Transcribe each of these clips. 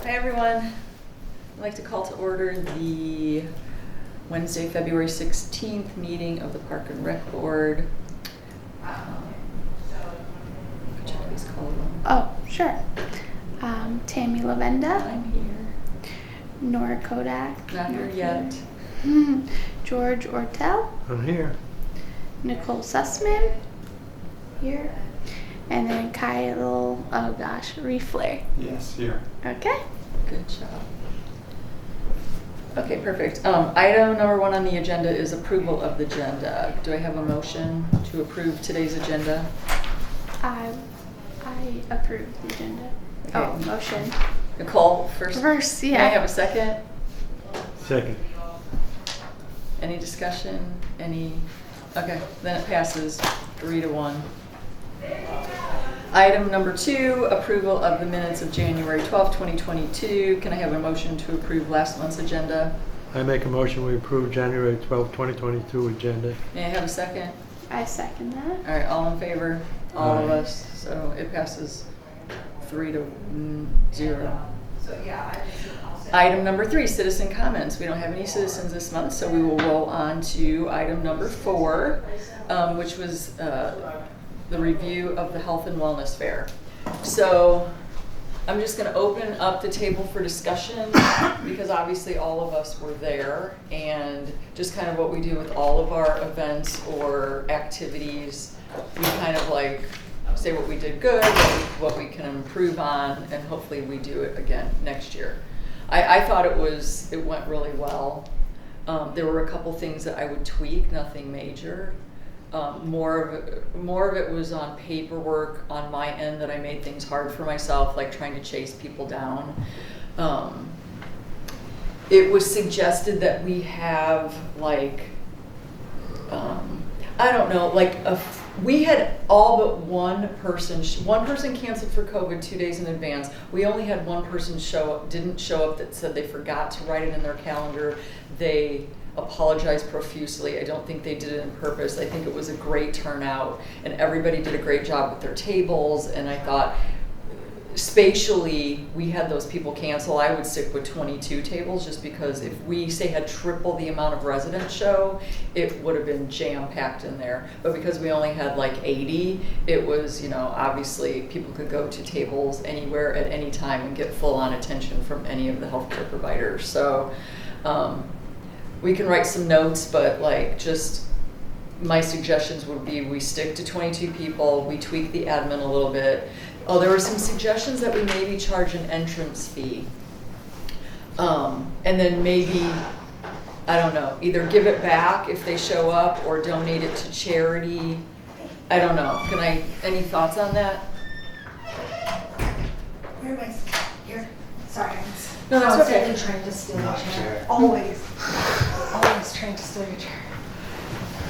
Hi everyone. I'd like to call to order the Wednesday, February 16th meeting of the Park and Rec Board. Check these call them. Oh, sure. Tammy Lavenda. I'm here. Nora Kodak. Not here yet. George Ortel. I'm here. Nicole Sussman. Here. And then Kyle, Riefler. Yes, here. Okay. Good job. Okay, perfect. Item number 1 on the agenda is approval of the agenda. Do I have a motion to approve today's agenda? I approve the agenda. Okay. Oh, motion. Nicole, first. First, yeah. May I have a second? Second. Any discussion? Okay, then it passes 3-1. Item number 2, approval of the minutes of January 12th, 2022. Can I have a motion to approve last month's agenda? I make a motion we approve January 12, 2022 agenda. May I have a second? I second that. All right, all in favor? All of Aye. us. So it passes 3-0. Item number 3, citizen comments. We don't have any citizens this month, so we will roll on to item number 4, which was the review of the health and wellness fair. So I'm just going to open up the table for discussion because obviously all of us were there, and just kind of what we do with all of our events or activities, we kind of like say what we did good, what we can improve on, and hopefully we do it again next year. I thought it went really well. There were a couple things that I would tweak, nothing major. More of it was on paperwork on my end that I made things hard for myself, like trying to chase people down. It was suggested that we have we had all but one person canceled for COVID 2 days in advance. We only had one person didn't show up that said they forgot to write it in their calendar. They apologized profusely. I don't think they did it on purpose. I think it was a great turnout, and everybody did a great job with their tables, and I thought spatially we had those people cancel. I would stick with 22 tables just because if we say had triple the amount of residents show, it would have been jam-packed in there. But because we only had like 80, it was, obviously people could go to tables anywhere at any time and get full-on attention from any of the healthcare providers. So we can write some notes, but just my suggestions would be we stick to 22 people, we tweak the admin a little bit. Oh, there were some suggestions that we maybe charge an entrance fee. And then maybe, I don't know, either give it back if they show up or donate it to charity. I don't know. Any thoughts on that? Where am I? Here. Sorry. No, that's okay. Constantly trying to steal your chair. Always trying to steal your chair.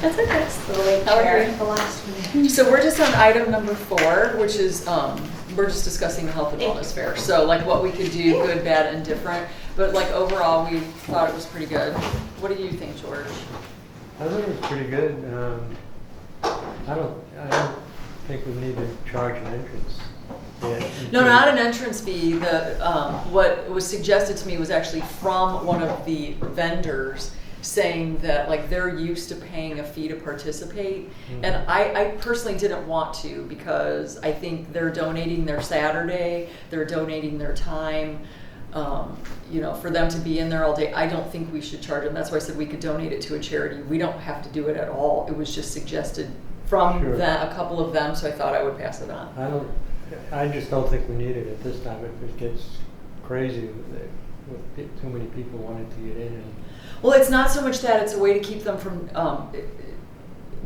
That's okay. It's the late How are chair. you? The last meeting. So we're just on item number 4, which is, we're just discussing the health and wellness fair. So what we could do, good, bad, and different. But overall, we thought it was pretty good. What do you think, George? I think it was pretty good. I don't think we need to charge an entrance. No, not an entrance fee. What was suggested to me was actually from one of the vendors saying that they're used to paying a fee to participate. Mm-hmm. And I personally didn't want to because I think they're donating their Saturday, they're donating their time, for them to be in there all day. I don't think we should charge them. That's why I said we could donate it to a charity. We don't have to do it at all. It was just suggested from Sure. a couple of them, so I thought I would pass it on. I just don't think we need it at this time. If it gets crazy with too many people wanting to get in. Well, it's not so much that, it's a way to keep them from,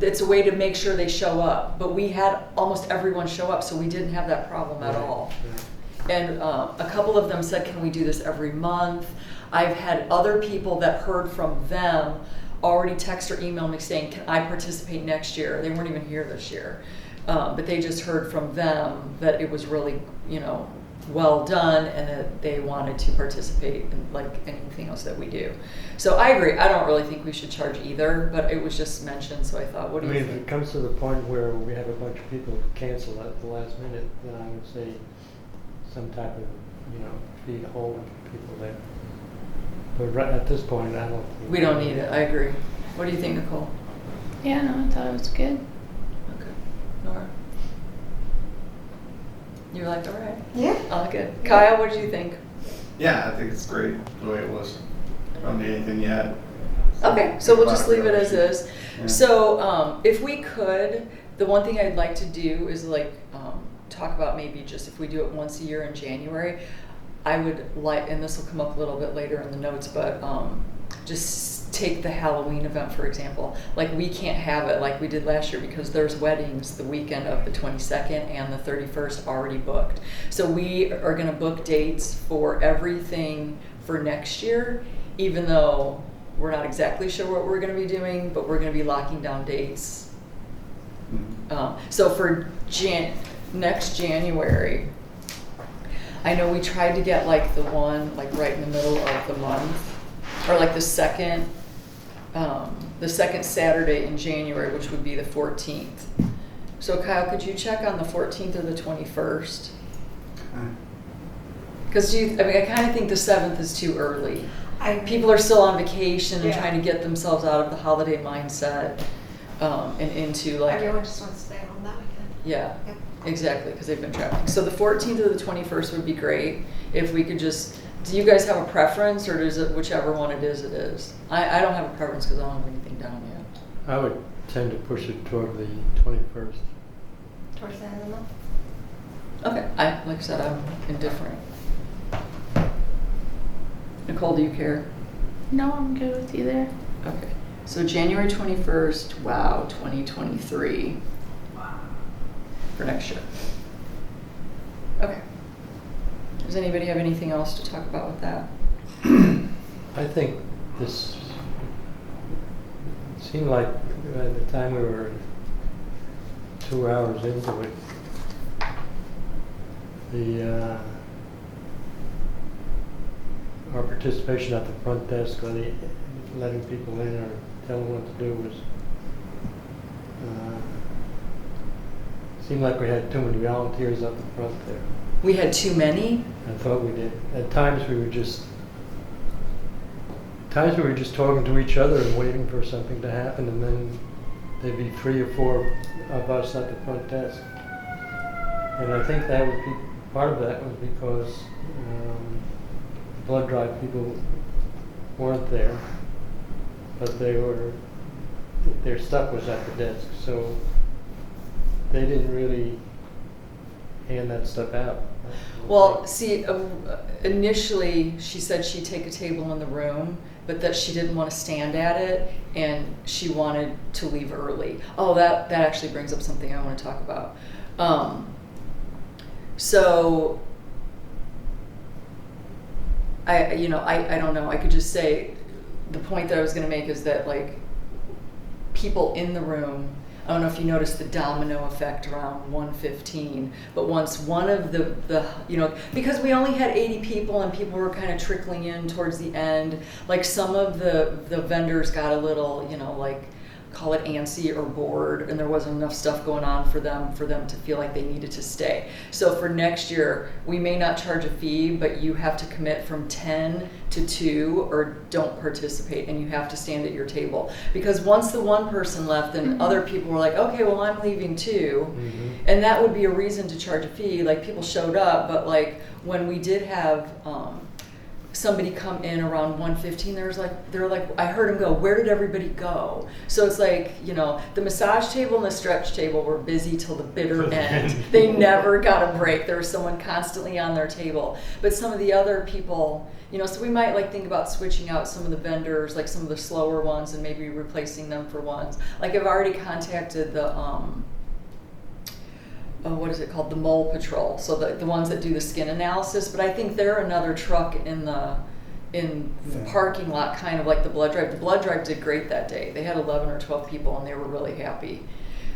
it's a way to make sure they show up. But we had almost everyone show up, so we didn't have that problem at all. Right. And a couple of them said, can we do this every month? I've had other people that heard from them already text or email me saying, can I participate next year? They weren't even here this year. But they just heard from them that it was really, well done and that they wanted to participate in anything else that we do. So I agree. I don't really think we should charge either, but it was just mentioned, so I thought, what do you If think? it comes to the point where we have a bunch of people cancel at the last minute, then I would say some type of, feet hold people there. But right at this point, I don't think. We don't need it, I agree. What do you think, Nicole? Yeah, no, I thought it was good. Okay. Nora? You're like, all right. Yeah. Oh, good. Kyle, what did you think? Yeah, I think it's great the way it was. I don't need anything yet. Okay, so we'll just leave it as is. Yeah. So, if we could, the one thing I'd like to do is like talk about maybe just if we do it once a year in January. I would like, and this will come up a little bit later in the notes, but just take the Halloween event for example. Like we can't have it like we did last year because there's weddings the weekend of the 22nd and the 31st already booked. So we are going to book dates for everything for next year, even though we're not exactly sure what we're going to be doing, but we're going to be locking down dates. So for next January, I know we tried to get like the one like right in the middle of the month, or like the second Saturday in January, which would be the 14th. So Kyle, could you check on the 14th or the 21st? Because I kind of think the 7th is too early. People are still on vacation and Yeah. trying to get themselves out of the holiday mindset and into like. Everyone just wants to stay home that weekend. Yeah, Yep. exactly, because they've been traveling. So the 14th or the 21st would be great if we could just. Do you guys have a preference, or is it whichever one it is? It is. I don't have a preference because I don't have anything down yet. I would tend to push it toward the 21st. Towards the end of the month. Okay, like I said, I'm indifferent. Nicole, do you care? No, I'm good with either. Okay, so January 21st, wow, 2023 for next year. Okay. Does anybody have anything else to talk about with that? I think this seemed like at the time we were 2 hours into it, our participation at the front desk, or letting people in or telling them what to do was seemed like we had too many volunteers up in front there. We had too many? I thought we did. At times we were just talking to each other and waiting for something to happen, and then there'd be 3 or 4 of us at the front desk. And I think that would be part of that was because blood drive people weren't there, but their stuff was at the desk, so they didn't really hand that stuff out. Well, see, initially she said she'd take a table in the room, but that she didn't want to stand at it and she wanted to leave early. Oh, that actually brings up something I want to talk about. So I don't know. I could just say the point that I was going to make is that like people in the room. I don't know if you noticed the domino effect around 1:15, but once one of the because we only had 80 people and people were kind of trickling in towards the end, like some of the vendors got a little, like call it antsy or bored, and there wasn't enough stuff going on for them to feel like they needed to stay. So for next year, we may not charge a fee, but you have to commit from 10 to 2 or don't participate, and you have to stand at your table. Because once the one person left, then other people were like, okay, well, I'm leaving too. Mm-hmm. And that would be a reason to charge a fee. Like people showed up, but like when we did have somebody come in around 1:15, they're like, I heard him go, where did everybody go? So it's like, the massage table and the stretch table were busy till the bitter end. They never got a break. There was someone constantly on their table. But some of the other people, so we might like think about switching out some of the vendors, like some of the slower ones, and maybe replacing them for ones. Like I've already contacted the what is it called? The Mole Patrol. So the ones that do the skin analysis, but I think they're another truck in the parking lot, kind of like the blood drive. The blood drive did great that day. They had 11 or 12 people and they were really happy.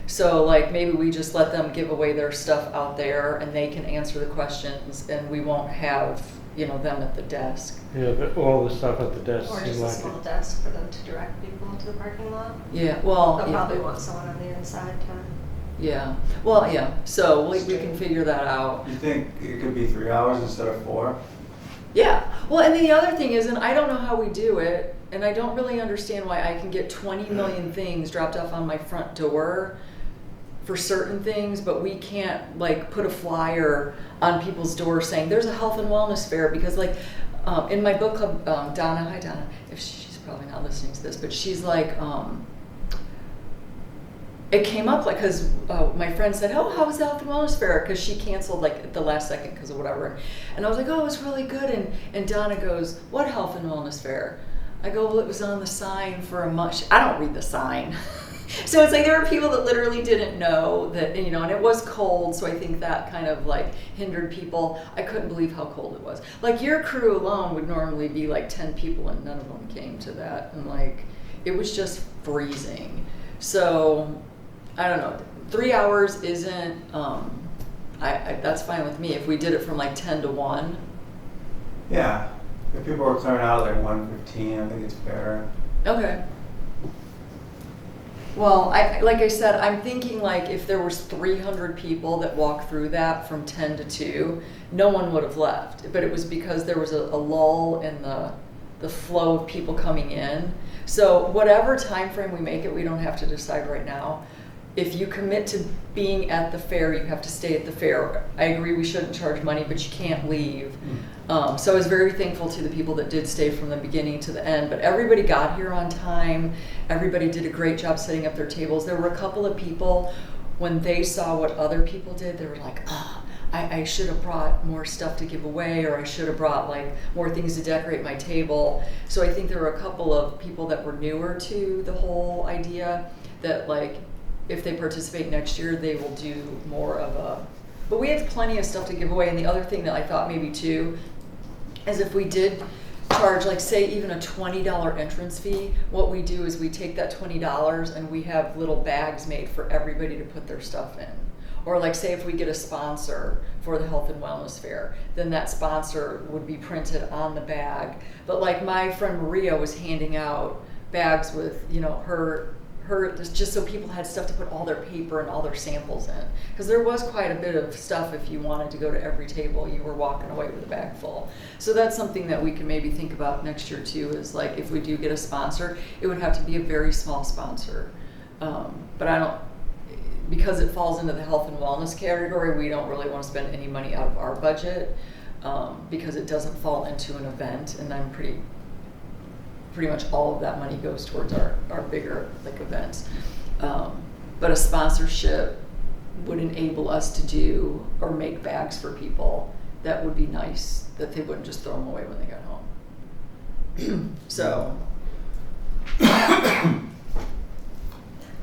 So like maybe we just let them give away their stuff out there and they can answer the questions and we won't have, them at the desk. Yeah, but all the stuff at the desk Or seemed just a like small desk for them to direct people into the parking lot. Yeah, well, They'll yeah. probably want someone on the inside to. Yeah, well, yeah, so we can figure that out. You think it could be 3 hours instead of 4? Yeah. Well, and the other thing is, and I don't know how we do it, and I don't really understand why I can get 20 million things dropped off on my front door for certain things, but we can't like put a flyer on people's doors saying there's a health and wellness fair, because like in my book club, Donna, hi Donna, if she's probably not listening to this, but she's like, it came up like, because my friend said, oh, how was the health and wellness fair? Because she canceled like at the last second because of whatever. And I was like, oh, it was really good. And Donna goes, what health and wellness fair? I go, well, it was on the sign for a month. I don't read the sign. So it's like there were people that literally didn't know that, you know, and it was cold. So I think that kind of like hindered people. I couldn't believe how cold it was. Like your crew alone would normally be like 10 people and none of them came to that. And like, it was just freezing. So I don't know, 3 hours isn't, that's fine with me. If we did it from like 10 to 1. Yeah. If people were clearing out at like 1:15, I think it's fair. Okay. Well, like I said, I'm thinking like if there was 300 people that walked through that from 10 to 2, no one would have left. But it was because there was a lull in the flow of people coming in. So whatever time frame we make it, we don't have to decide right now. If you commit to being at the fair, you have to stay at the fair. I agree we shouldn't charge money, but you can't leave. So I was very thankful to the people that did stay from the beginning to the end. But everybody got here on time. Everybody did a great job setting up their tables. There were a couple of people, when they saw what other people did, they were like, I should have brought more stuff to give away, or I should have brought like more things to decorate my table. So I think there were a couple of people that were newer to the whole idea that like, if they participate next year, they will do more of a, but we had plenty of stuff to give away. And the other thing that I thought maybe too, is if we did charge, like say even a $20 entrance fee, what we do is we take that $20 and we have little bags made for everybody to put their stuff in. Or like say if we get a sponsor for the health and wellness fair, then that sponsor would be printed on the bag. But like my friend Maria was handing out bags with, you know, her just so people had stuff to put all their paper and all their samples in, because there was quite a bit of stuff. If you wanted to go to every table, you were walking away with a bag full. So that's something that we can maybe think about next year too, is like if we do get a sponsor, it would have to be a very small sponsor. But I don't, because it falls into the health and wellness category, we don't really want to spend any money out of our budget, because it doesn't fall into an event, and I'm pretty much all of that money goes towards our bigger like events. But a sponsorship would enable us to do or make bags for people. That would be nice, that they wouldn't just throw them away when they got home. So.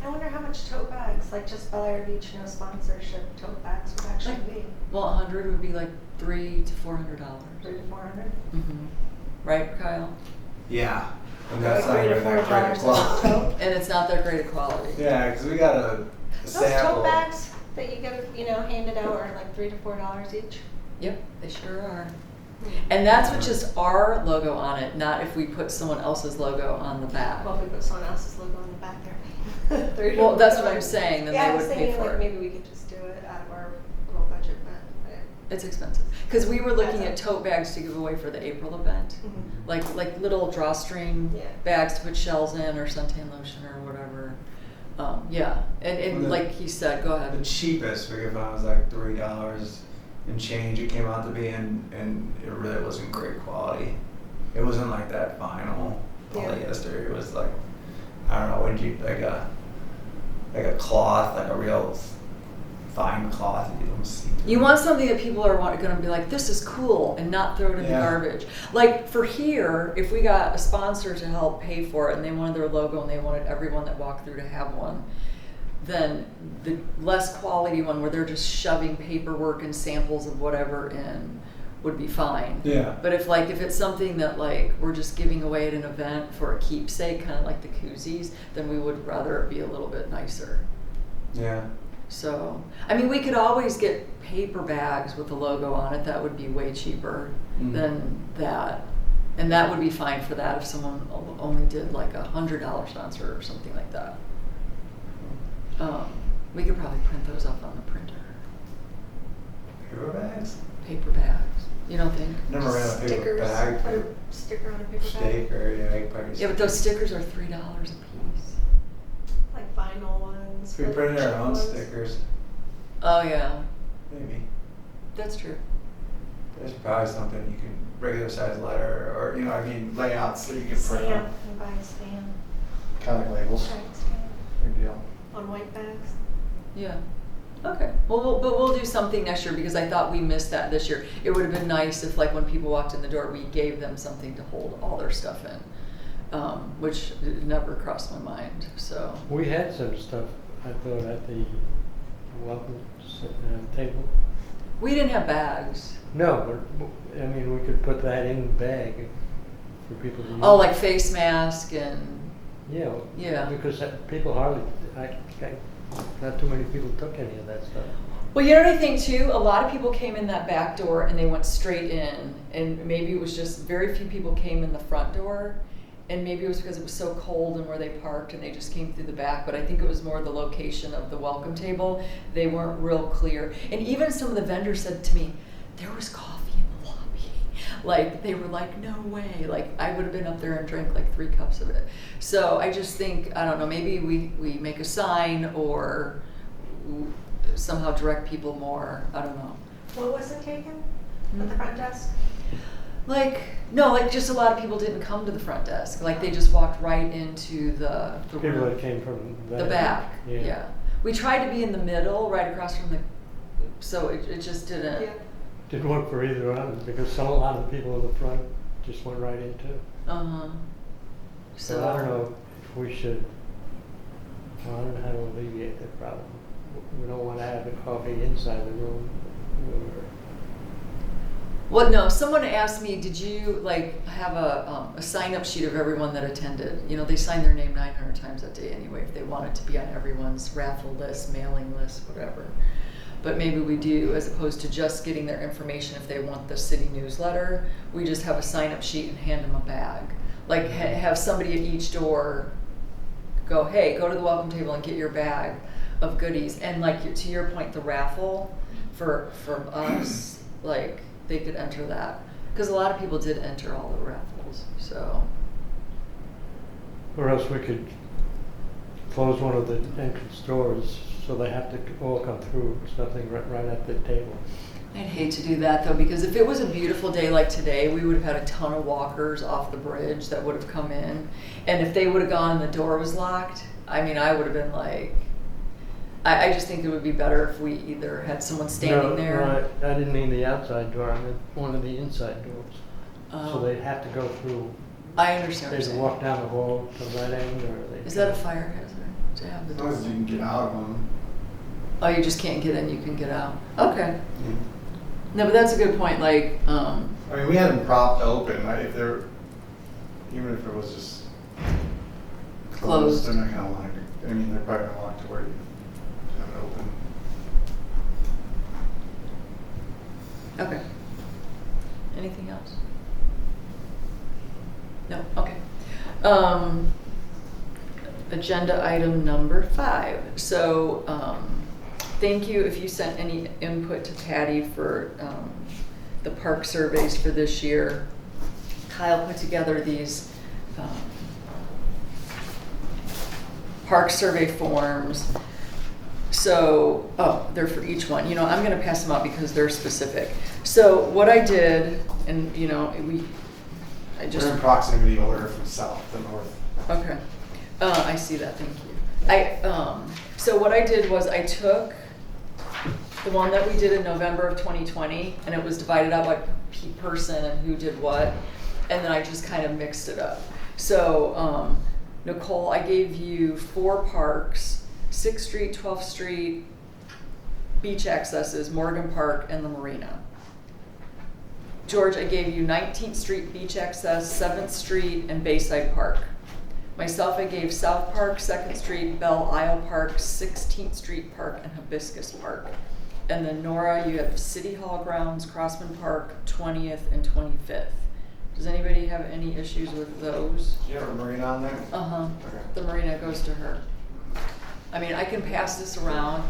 I wonder how much tote bags, like just Bel-Air Beach, no sponsorship, tote bags would actually be. Well, 100 would be like $300 to $400. 300 to 400. Mm-hmm. Right, Kyle? Yeah. And that's not Like $3 to really that great $4 a quality. tote. And it's not that great a quality. Yeah, because we got a Those sample. tote bags that you get, you know, handed out are like $3 to $4 each. Yep, they sure are. And that's with just our logo on it, not if we put someone else's logo on the back. Well, if we put someone else's logo on the back there. $3 to Well, that's what $4. I'm saying, then Yeah, I they was would pay thinking for like it. maybe we could just do it out of our little budget, but. It's expensive. Because we were looking at tote bags to give away for the April event. Mhm. Like little drawstring Yeah. bags to put shells in, or suntan lotion or whatever. Yeah, and Well, like he said, go The ahead. cheapest we could find was like $3 and change it came out to be, and it really wasn't great quality. It wasn't like that vinyl polyester. It was like, I don't know, would you like a cloth, like a real fine cloth that you don't see. You want something that people are going to be like, this is cool, and not throw it in the Yeah. garbage. Like for here, if we got a sponsor to help pay for it, and they wanted their logo, and they wanted everyone that walked through to have one, then the less quality one, where they're just shoving paperwork and samples of whatever in, would be fine. Yeah. But if it's something that like we're just giving away at an event for a keepsake, kind of like the koozies, then we would rather it be a little bit nicer. Yeah. So, I mean, we could always get paper bags with the logo on it. That would be way cheaper than that. And that would be fine for that if someone only did like $100 sponsor or something like that. We could probably print those up on the printer. Paper bags? Paper bags. You don't think? Never ran a paper Stickers, bag. put a sticker on a paper bag. Sticker, yeah, you probably. Yeah, but those stickers are $3 a piece. Like vinyl ones. We for printed our own ones. stickers, Oh, yeah, maybe. that's true. There's probably something you can, regular size letter, or, you know, I mean, Layouts that you can print Stamp, on, and buy a stamp, kind of labels, giant stamp, big deal. on white bags. Yeah. Okay. Well, but we'll do something next year because I thought we missed that this year. It would have been nice if, like, when people walked in the door, we gave them something to hold all their stuff in, which never crossed my mind. So. We had some stuff, I thought, at the welcome table. We didn't have bags. No, but, I mean, we could put that in the bag for people to use. Oh, like face mask and. Yeah. Yeah. Because people hardly, not too many people took any of that stuff. Well, you know what I think too? A lot of people came in that back door and they went straight in, and maybe it was just very few people came in the front door, and maybe it was because it was so cold and where they parked and they just came through the back. But I think it was more the location of the welcome table. They weren't real clear, and even some of the vendors said to me, "There was coffee in the lobby." Like they were like, "No way!" Like I would have been up there and drank like 3 cups of it. So I just think, I don't know, maybe we make a sign or somehow direct people more. I don't know. What wasn't taken at the front desk? Like, no, like just a lot of people didn't come to the front desk. Like they just walked right into the People room. that came from The back, Yeah. yeah. We tried to be in the middle, right across from the, so it just didn't. Yeah. Didn't work for either one because a lot of the people in the front just went right into. Uh-huh. So I don't know if we should, well, I don't know how to alleviate that problem. We don't want to have the coffee inside the room. Well, no, someone asked me, did you like have a sign-up sheet of everyone that attended? You know, they sign their name 900 times that day anyway if they wanted to be on everyone's raffle list, mailing list, whatever. But maybe we do, as opposed to just getting their information if they want the city newsletter, we just have a sign-up sheet and hand them a bag. Like have somebody at each door go, hey, go to the welcome table and get your bag of goodies. And like to your point, the raffle from us, like they could enter that. Because a lot of people did enter all the raffles, so. Or else we could close one of the entrance doors so they have to all come through, something right at the table. I'd hate to do that though, because if it was a beautiful day like today, we would have had a ton of walkers off the bridge that would have come in. And if they would have gone and the door was locked, I mean, I would have been like, I just think it would be better if we either had someone standing there. No, I didn't mean the outside door, I meant one of the inside doors. So Oh. they'd have to go through, I understand what they'd you're saying. walk down the hall to that end, or they. Is that a fire hazard to have the As long as you door? can get out of them. Oh, you just can't get in, you can get out. Okay. No, but that's a good point, like, I mean, we had them propped open, like, if they're, even if it was just Closed. they're not gonna want to, I mean, they're probably gonna want to where you have it open. okay. Anything else? No, okay. Agenda item number 5. So, thank you if you sent any input to Patty for the park surveys for this year. Kyle put together these park survey forms. So, they're for each one. You know, I'm going to pass them out because they're specific. So what I did, and you know, I just. They're in proximity order from south to north. Okay. I see that, thank you. So what I did was I took the one that we did in November of 2020, and it was divided out by person and who did what, and then I just kind of mixed it up. So, Nicole, I gave you 4 parks, 6th Street, 12th Street, beach accesses, Morgan Park, and the Marina. George, I gave you 19th Street beach access, 7th Street, and Bayside Park. Myself, I gave South Park, 2nd Street, Belle Isle Park, 16th Street Park, and Hibiscus Park. And then Nora, you have City Hall grounds, Crossman Park, 20th and 25th. Does anybody have any issues with those? Do you have a marina on there? Uh-huh. Okay. The Marina goes to her. I mean, I can pass this around.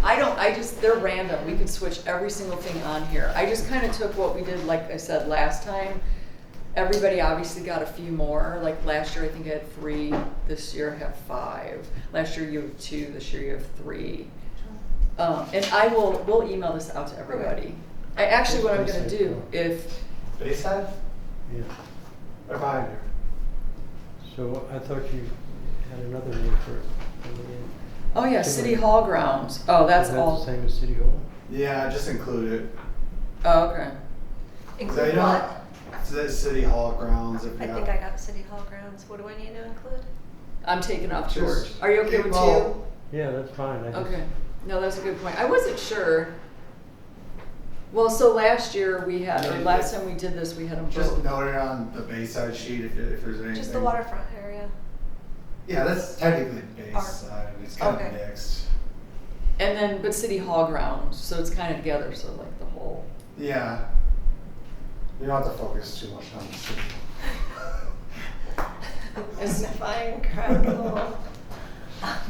They're random. We could switch every single thing on here. I just kind of took what we did, like I said, last time. Everybody obviously got a few more. Like last year, I think I had 3. This year, I have 5. Last year, you have 2. This year, you have 3. And we'll email this out to everybody. What I'm going to do, if, Bayside? Yeah. Right behind you. So I thought you had another name for it. oh yeah, City Hall grounds. Oh, that's Is that all. the same as City Hall? Yeah, just include it. Oh, okay. Include what? So that's City Hall grounds. If I you think I got city hall grounds. What do I need to include? I'm taking off Just- George. Are you okay with well, Yeah, that's fine. I 2? just- Okay. No, that's a good point. I wasn't sure. Well, so last year we had, or last time we did this, we had them Just both. note it on the Bayside sheet if there's anything. Just the waterfront area. Yeah, that's technically Bayside. It's kind of Okay. mixed. And then, but City Hall grounds, so it's kind of together, so like the whole. Yeah. You don't have to focus too much on the city. Magnifying crackle.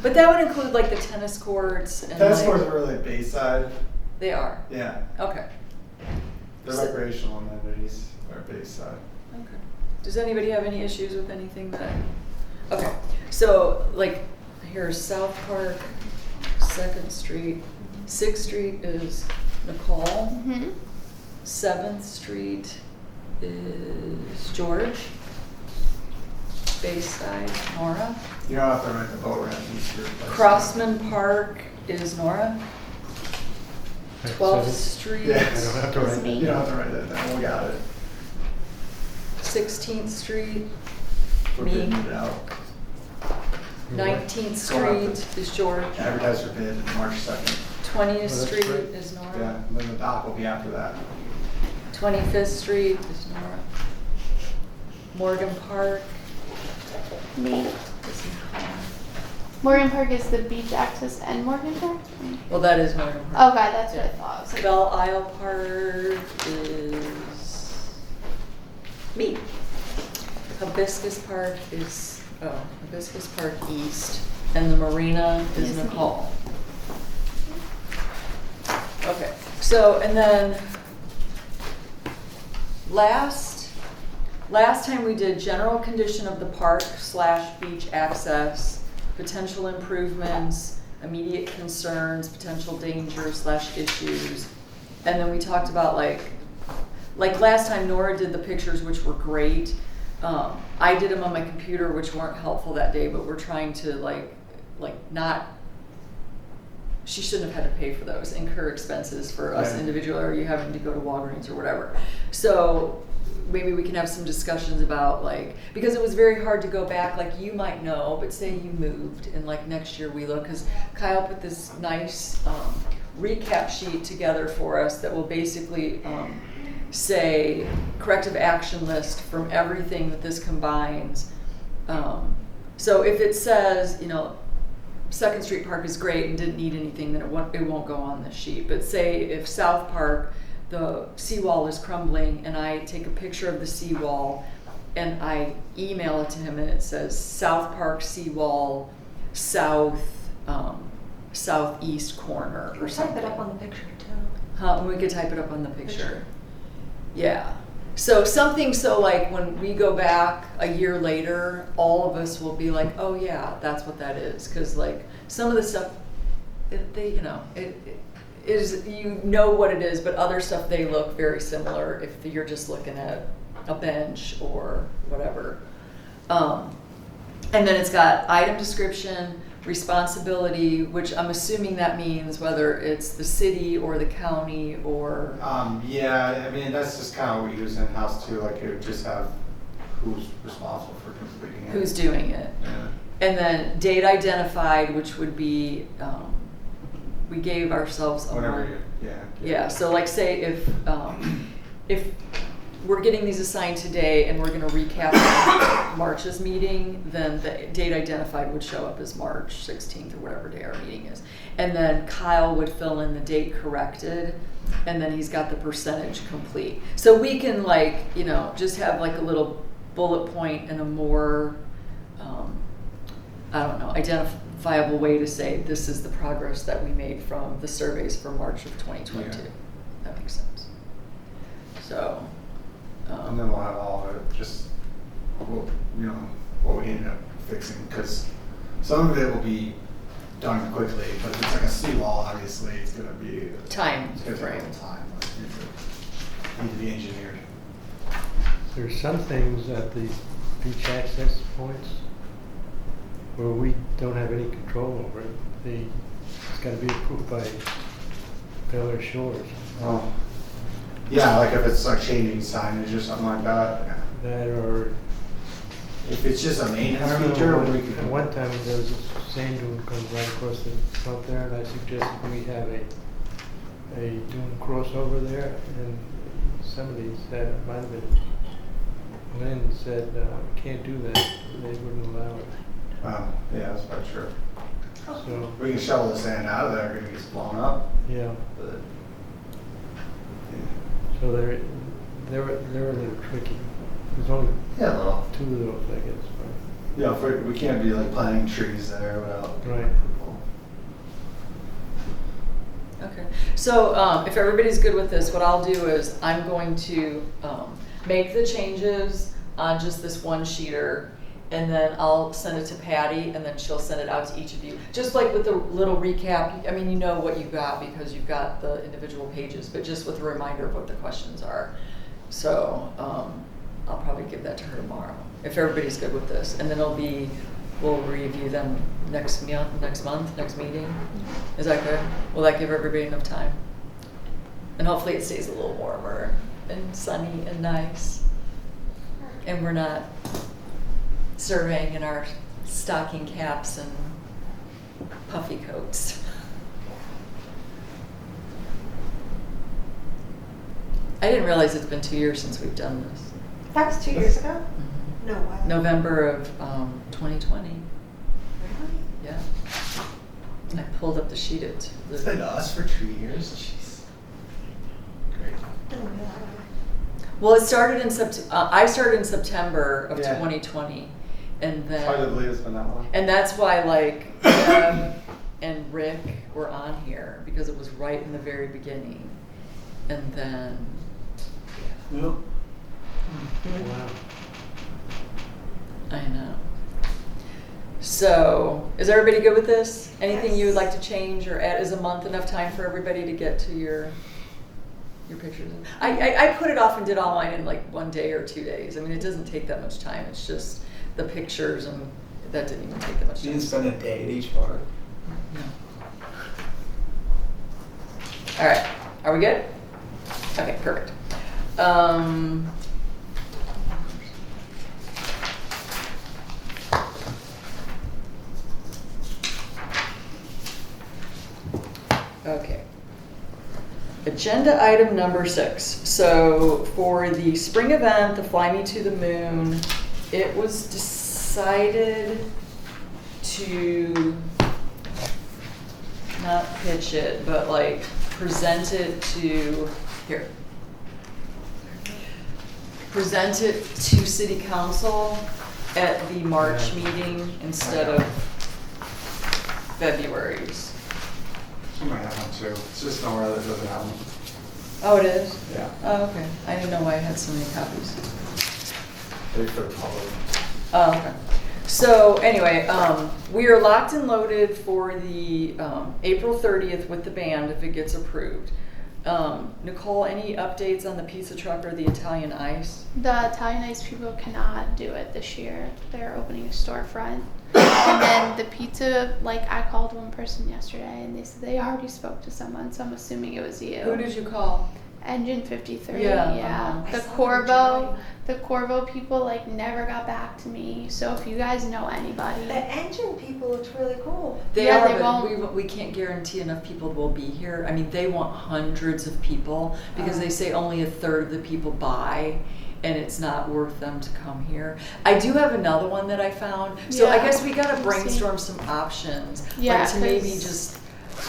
But that would include like the tennis courts and Tennis like, courts are really Bayside. They are. Yeah. Okay. The So- recreational amenities are Bayside. Okay. Does anybody have any issues with anything that? Okay. So like here's South Park, 2nd Street, 6th Street is Nicole, Mm-hmm. 7th Street is George, Bayside, Nora, You don't have to write the boat ramp into your place. Crossman Park is Nora, 12th 7th? Street, Yeah. I don't have to It's write me. You don't have to write that down. We got it. 16th Street, We're Me. bidding it out. 19th Go on. Street is George, Advertise for bid March 2nd. 20th that's Street great. is Nora. Yeah, and then the dock will be after that. 25th Street is Nora. Morgan Park Me. is Nicole. Morgan Park is the beach access and Morgan Park? Well, that is Morgan Park. Okay, that's what I thought. I was like, Belle Isle Park is me. Hibiscus Park is, Hibiscus Park East. And the marina is Is me. Nicole. Okay, so, and then last time we did general condition of the park / beach access, potential improvements, immediate concerns, potential dangers / issues. And then we talked about like last time Nora did the pictures, which were great. I did them on my computer, which weren't helpful that day, but we're trying to like not, she shouldn't have had to pay for those, incur expenses for us Yeah. individually, or you having to go to Walgreens or whatever. So maybe we can have some discussions about like, because it was very hard to go back, like you might know, but say you moved and like next year we look, because Kyle put this nice recap sheet together for us that will basically say corrective action list from everything that this combines. So if it says, 2nd Street Park is great and didn't need anything, then it won't go on the sheet. But say if South Park, the seawall is crumbling, and I take a picture of the seawall and I email it to him and it says South Park seawall, southeast corner or Type something. it up on the picture too. And we could type it up on the picture. Yeah. So something so like when we go back a year later, all of us will be like, oh yeah, that's what that is. Because like some of the stuff, it is, what it is, but other stuff, they look very similar if you're just looking at a bench or whatever. And then it's got item description, responsibility, which I'm assuming that means whether it's the city or the county or. Yeah, I mean, that's just kind of what we use in-house too, like it would just have who's responsible for completing it. Who's doing it. Yeah. And then date identified, which would be, we gave ourselves a Whatever month. you, yeah. Yeah, so like say if we're getting these assigned today and we're gonna recap March's meeting, then the date identified would show up as March 16th or whatever day our meeting is. And then Kyle would fill in the date corrected, and then he's got the percentage complete. So we can just have like a little bullet point and a more, viable way to say this is the progress that we made from the surveys for March of 2022. Yeah. That makes sense. So, And then we'll have all of it, just, what, you know, what we ended up fixing, because some of it will be done quickly, but if it's like a seawall, obviously, it's gonna be. time It's gonna take a frame. little time, like, need to be engineered. There's some things at the beach access points where we don't have any control over it. It's gotta be approved by Bel Air Shores. Oh. Yeah, like if it's like changing signage or something like that, yeah. That or, If it's just a I maintenance don't feature, know, we at can. one time there was this sand dune comes right across the front there, and I suggested we have a dune crossover there, and somebody said, it might have been Lynn said, can't do that, they wouldn't allow it. Yeah, that's probably true. So, We can shovel the sand out of there, if it gets blown up, yeah, but. so they're a little tricky. There's only Yeah, well. 2 of those, I guess, Yeah, we can't be like planting trees there without Right. approval. Okay, so if everybody's good with this, what I'll do is I'm going to make the changes on just this one sheeter, and then I'll send it to Patty, and then she'll send it out to each of you. Just like with the little recap, I mean, you know what you got because you've got the individual pages, but just with a reminder of what the questions are. So I'll probably give that to her tomorrow, if everybody's good with this. And then we'll review them next month, next meeting. Is that good? Will that give everybody enough time? And hopefully it stays a little warmer and sunny and nice. And we're not surveying in our stocking caps and puffy coats. I didn't realize it's been 2 years since we've done this. That was 2 years ago? Mhm. No way. November of 2020. Really? Yeah. I pulled up the sheet. It's been us for 2 years, jeez. Great. Didn't know that. Well, it started in I started in September of Yeah. 2020, and It's hard to then believe it's been that long. and that's why like Deb and Rick were on here because it was right in the very beginning, and then Yep. wow. I know. So, is everybody good with this? Anything you would Yes. like to change or add? Is a month enough time for everybody to get to your pictures? I put it off and did all mine in like 1 day or 2 days. I mean, it doesn't take that much time. It's just the pictures, and that didn't even take that much You time. didn't spend a day at each part. No. All right. Are we good? Okay, perfect. Okay. Agenda item number 6. So for the spring event, the Fly Me to the Moon, it was decided to not pitch it, but like present it to, here. Present it to city council at the March Yeah. meeting instead of February's. I might have one too. It's just nowhere that doesn't have one. Oh, it is? Yeah. Oh, okay. I didn't know why I had so many copies. They for public. Oh, okay. So anyway, we are locked and loaded for the April 30th with the band if it gets approved. Nicole, any updates on the pizza truck or the Italian ice? The Italian Ice people cannot do it this year. They're opening a storefront. And then the pizza, like I called one person yesterday and they said they already spoke to someone, so I'm assuming it was you. Who did you call? Engine 53, Yeah, yeah. uh-huh. I The saw them Corvo, drive. the Corvo people like never got back to me. So if you guys know anybody, The engine people looked really cool. They Yeah, are, they but won't- we can't guarantee enough people will be here. I mean, they want hundreds of people because they say only a third of the people buy, and it's not worth them to come here. I do have another one that I found. So I Yeah, guess we gotta we'll see. brainstorm some options. Yeah, Like to maybe 'cause just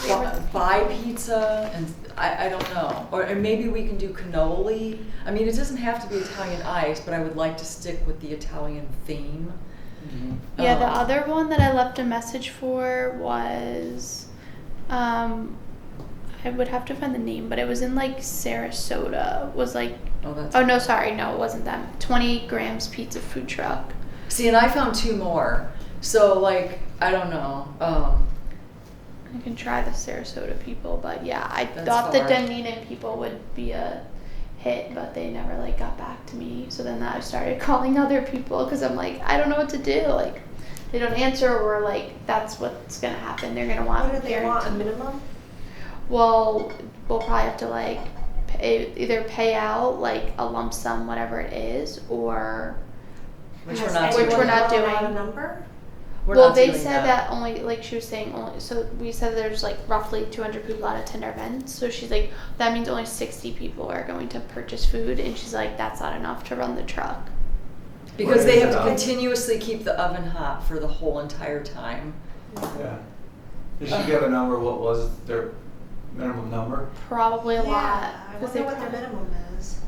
they were the buy people. pizza, and I don't know. Or maybe we can do cannoli. I mean, it doesn't have to be Italian ice, but I would like to stick with the Italian theme. Yeah, the Um, other one that I left a message for was, I would have to find the name, but it was in like Sarasota. Was like, Oh, that's. oh no, sorry, no, it wasn't them. 20 grams pizza food truck. See, and I found 2 more. So like, I don't know. I can try the Sarasota people, but yeah, I That's thought the far. Dunedin people would be a hit, but they never like got back to me. So then I started calling other people because I'm like, I don't know what to do. Like, they don't answer, or like that's what's gonna happen. They're gonna want What do they want, a guaranteed- minimum? Well, we'll probably have to like either pay out like a lump sum, whatever it is, or Which Has we're not anyone Which we're not thrown out doing. a number? We're well, not they doing said that only, like she was saying, only, so we said there's like roughly 200 people at a Tinder event. So she's like, that means only 60 people are going to purchase food. And she's like, that's not enough to run the truck. Because What they is have it to on? continuously keep the oven hot for the whole entire time. Yeah. Did she give a number? What was their minimum number? Probably a lot. Yeah, I 'cause wonder what their probably- minimum is.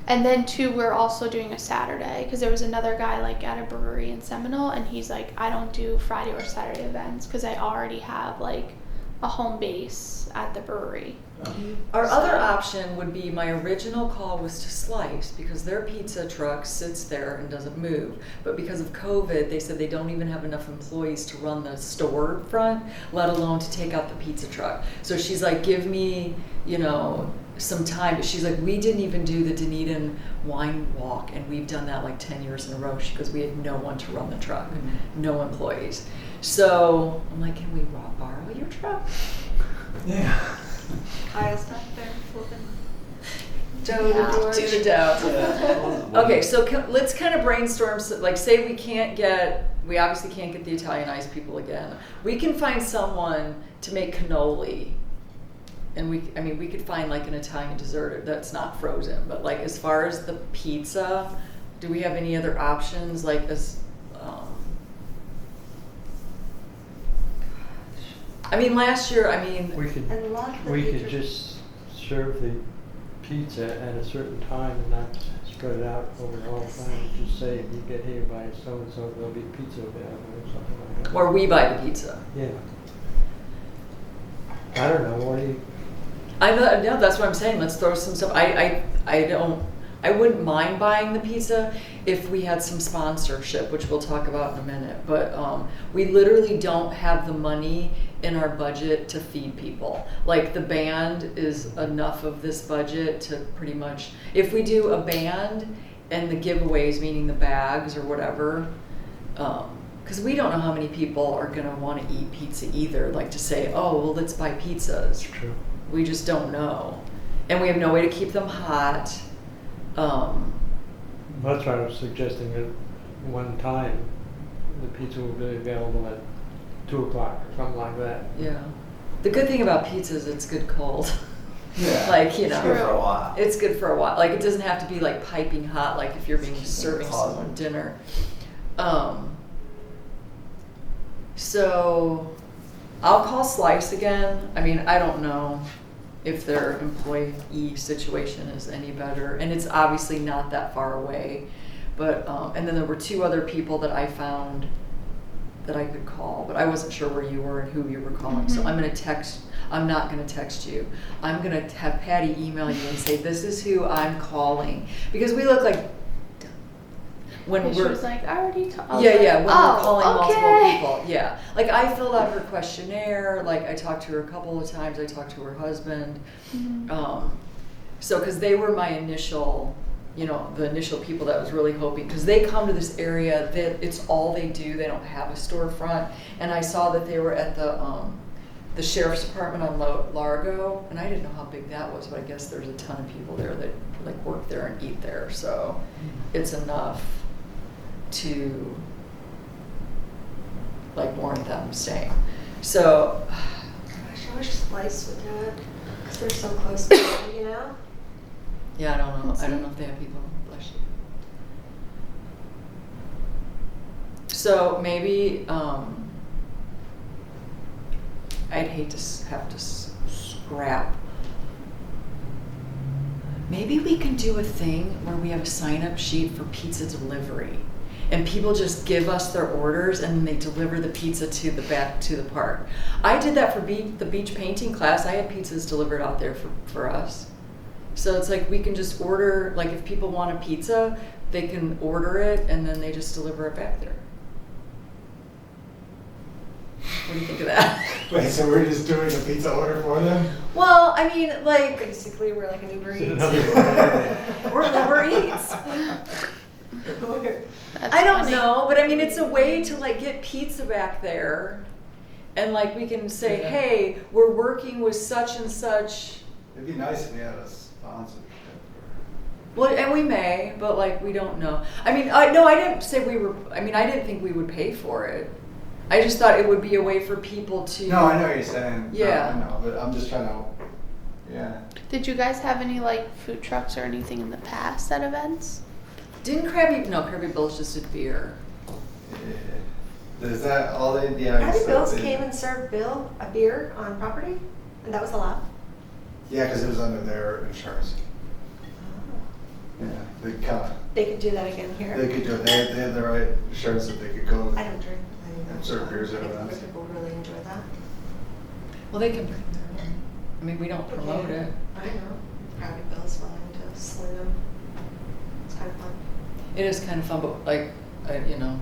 And then too, we're also doing a Saturday because there was another guy like at a brewery in Seminole, and he's like, I don't do Friday or Saturday events because I already have like a home base at the brewery. Our other So- option would be, my original call was to Slice, because their pizza truck sits there and doesn't move. But because of COVID, they said they don't even have enough employees to run the store front, let alone to take out the pizza truck. So she's like, give me, some time. But she's like, we didn't even do the Dunedin wine walk, and we've done that like 10 years in a row, because we had no one to run the truck, no employees. So I'm like, can we borrow your truck? Yeah. I was back there flipping. Do the dough. Okay, so let's kind of brainstorm. Like, say we obviously can't get the Italianized people again. We can find someone to make cannoli, and we could find like an Italian dessert that's not frozen. But like, as far as the pizza, do we have any other options? Like last year, We could, And a lot of the we could teachers- just serve the pizza at a certain time and not spread it out over the whole time. Just say, if you get here by so-and-so, there'll be pizza available or something like that. or we buy the pizza. Yeah. I don't know, what do you, No, that's what I'm saying. Let's throw some stuff. I wouldn't mind buying the pizza if we had some sponsorship, which we'll talk about in a minute. But we literally don't have the money in our budget to feed people. Like, the band is enough of this budget to pretty much, if we do a band and the giveaways, meaning the bags or whatever, because we don't know how many people are going to want to eat pizza either. Like, to say, oh, well, let's buy pizzas. it's true. We just don't know. And we have no way to keep them hot. That's why I was suggesting at one time, the pizza will be available at 2 o'clock or something like that. Yeah. The good thing about pizza is it's good cold. Yeah. Like, It's good for a while. It's good for a while. Like, it doesn't have to be like piping hot, like if you're serving Closet. someone dinner. So I'll call Slice again. I don't know if their employee situation is any better, and it's obviously not that far away. But and then there were 2 other people that I found that I could call, but I wasn't sure where you were and who you were calling. So I'm not gonna text you. I'm gonna have Patty email you and say, this is who I'm calling, because we look like when And she we're was like, I already told. yeah, when we're calling okay. multiple people. Yeah. Like, I filled out her questionnaire, like I talked to her a couple of times, I talked to her husband. Mhm. So, because they were my initial, the initial people that I was really hoping, because they come to this area, that it's all they do, they don't have a storefront. And I saw that they were at the sheriff's department on Largo, and I didn't know how big that was, but I guess there's a ton of people there that like work there and eat there, so it's enough to like warrant them staying. So Gosh, I wish Slice would do it, because they're so close to it, yeah, I don't know. Let's I don't see. know if they have people. Bless you. So maybe I'd hate to have to scrap. Maybe we can do a thing where we have a sign-up sheet for pizza delivery, and people just give us their orders and they deliver the pizza to the back to the park. I did that for the beach painting class. I had pizzas delivered out there for us. So it's like we can just order, like if people want a pizza, they can order it and then they just deliver it back there. What do you think of that? Wait, so we're just doing a pizza order for them? Well, I mean, like, Basically, we're like an Uber Eats. we're Uber Eats. That's I don't funny. know, but I mean, it's a way to like get pizza back there, and like we can say, Yeah. hey, we're working with such and such. It'd be nice if we had a sponsorship. Well, and we may, but like we don't know. I mean, I didn't say we were. I mean, I didn't think we would pay for it. I just thought it would be a way for people to. No, I know what you're saying. Yeah. I know, but I'm just trying to, yeah. Did you guys have any like food trucks or anything in the past at events? Didn't Krabby Bill's just did beer. Yeah. Is that all they, yeah. Happy so Bills they- came and served Bill a beer on property, and that was allowed. Yeah, because it was under their insurance. Yeah, they kind of, They could do that again they here. could do it, they had the right insurance that they could go. I don't drink. I think that's Serve fun. beers I at think events. other people really enjoy that. Well, they can bring their own. I mean, we don't promote Okay. it. I know. Happy Bill's willing to sling them. It's kind of fun. It is kind of fun, but like, you know,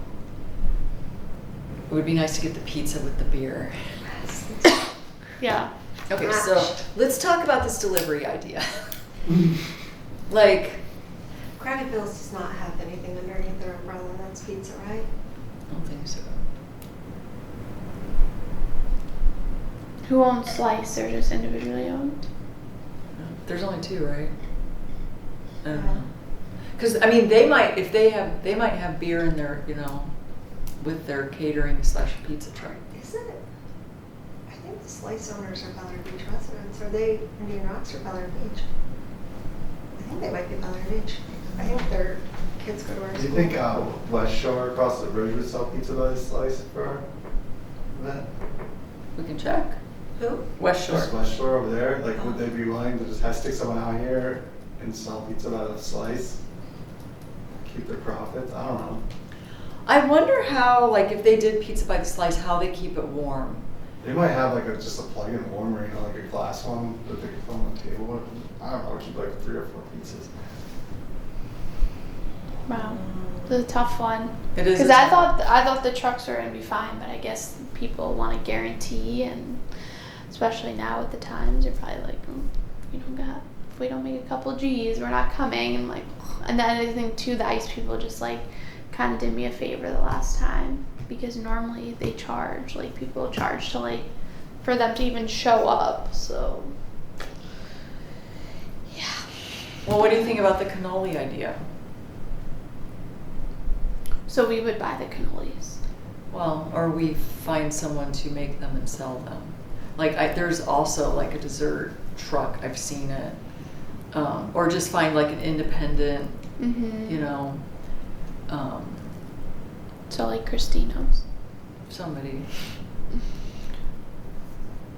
it would be nice to get the pizza with the beer. Yeah. Okay, so Matched. let's talk about this delivery idea. Like, Krabby Bill's does not have anything underneath their umbrella. That's pizza, right? I don't think so. Who owns Slice? They're just individually owned. There's only two, right? I don't Yeah. know. Because I mean, they might have beer in their, you know, with their catering / pizza truck. Is it? I think the Slice owners are Ballard Beach residents. Are they Indian Rocks or Ballard Beach? I think they might be Ballard Beach. I think their kids go to our Do school. you think West Shore across the bridge would sell pizza by the slice for that? We can check. Who? West Shore. Just West Shore over there, like would they be willing to just have stick someone out here and sell pizza by the slice? Keep their profits? I don't know. I wonder how, like, if they did pizza by the slice, how they keep it warm. They might have like just a plug-in warmer, you know, like a glass one that they could put on the table with. I don't know, keep like 3 or 4 pizzas. Wow. It's a tough one. It is. Because I thought the trucks were gonna be fine, but I guess people want a guarantee, and especially now with the times, you're probably like, if we don't make a couple G's, we're not coming, and like, and then I think too, the ice people just like kind of did me a favor the last time, because normally they charge, like people charge to like for them to even show up, so yeah. Well, what do you think about the cannoli idea? So we would buy the cannolis. Well, or we find someone to make them and sell them. Like, there's also like a dessert truck. I've seen it. Or just find like an independent, Mm-hmm. you know, So like Christina's. somebody.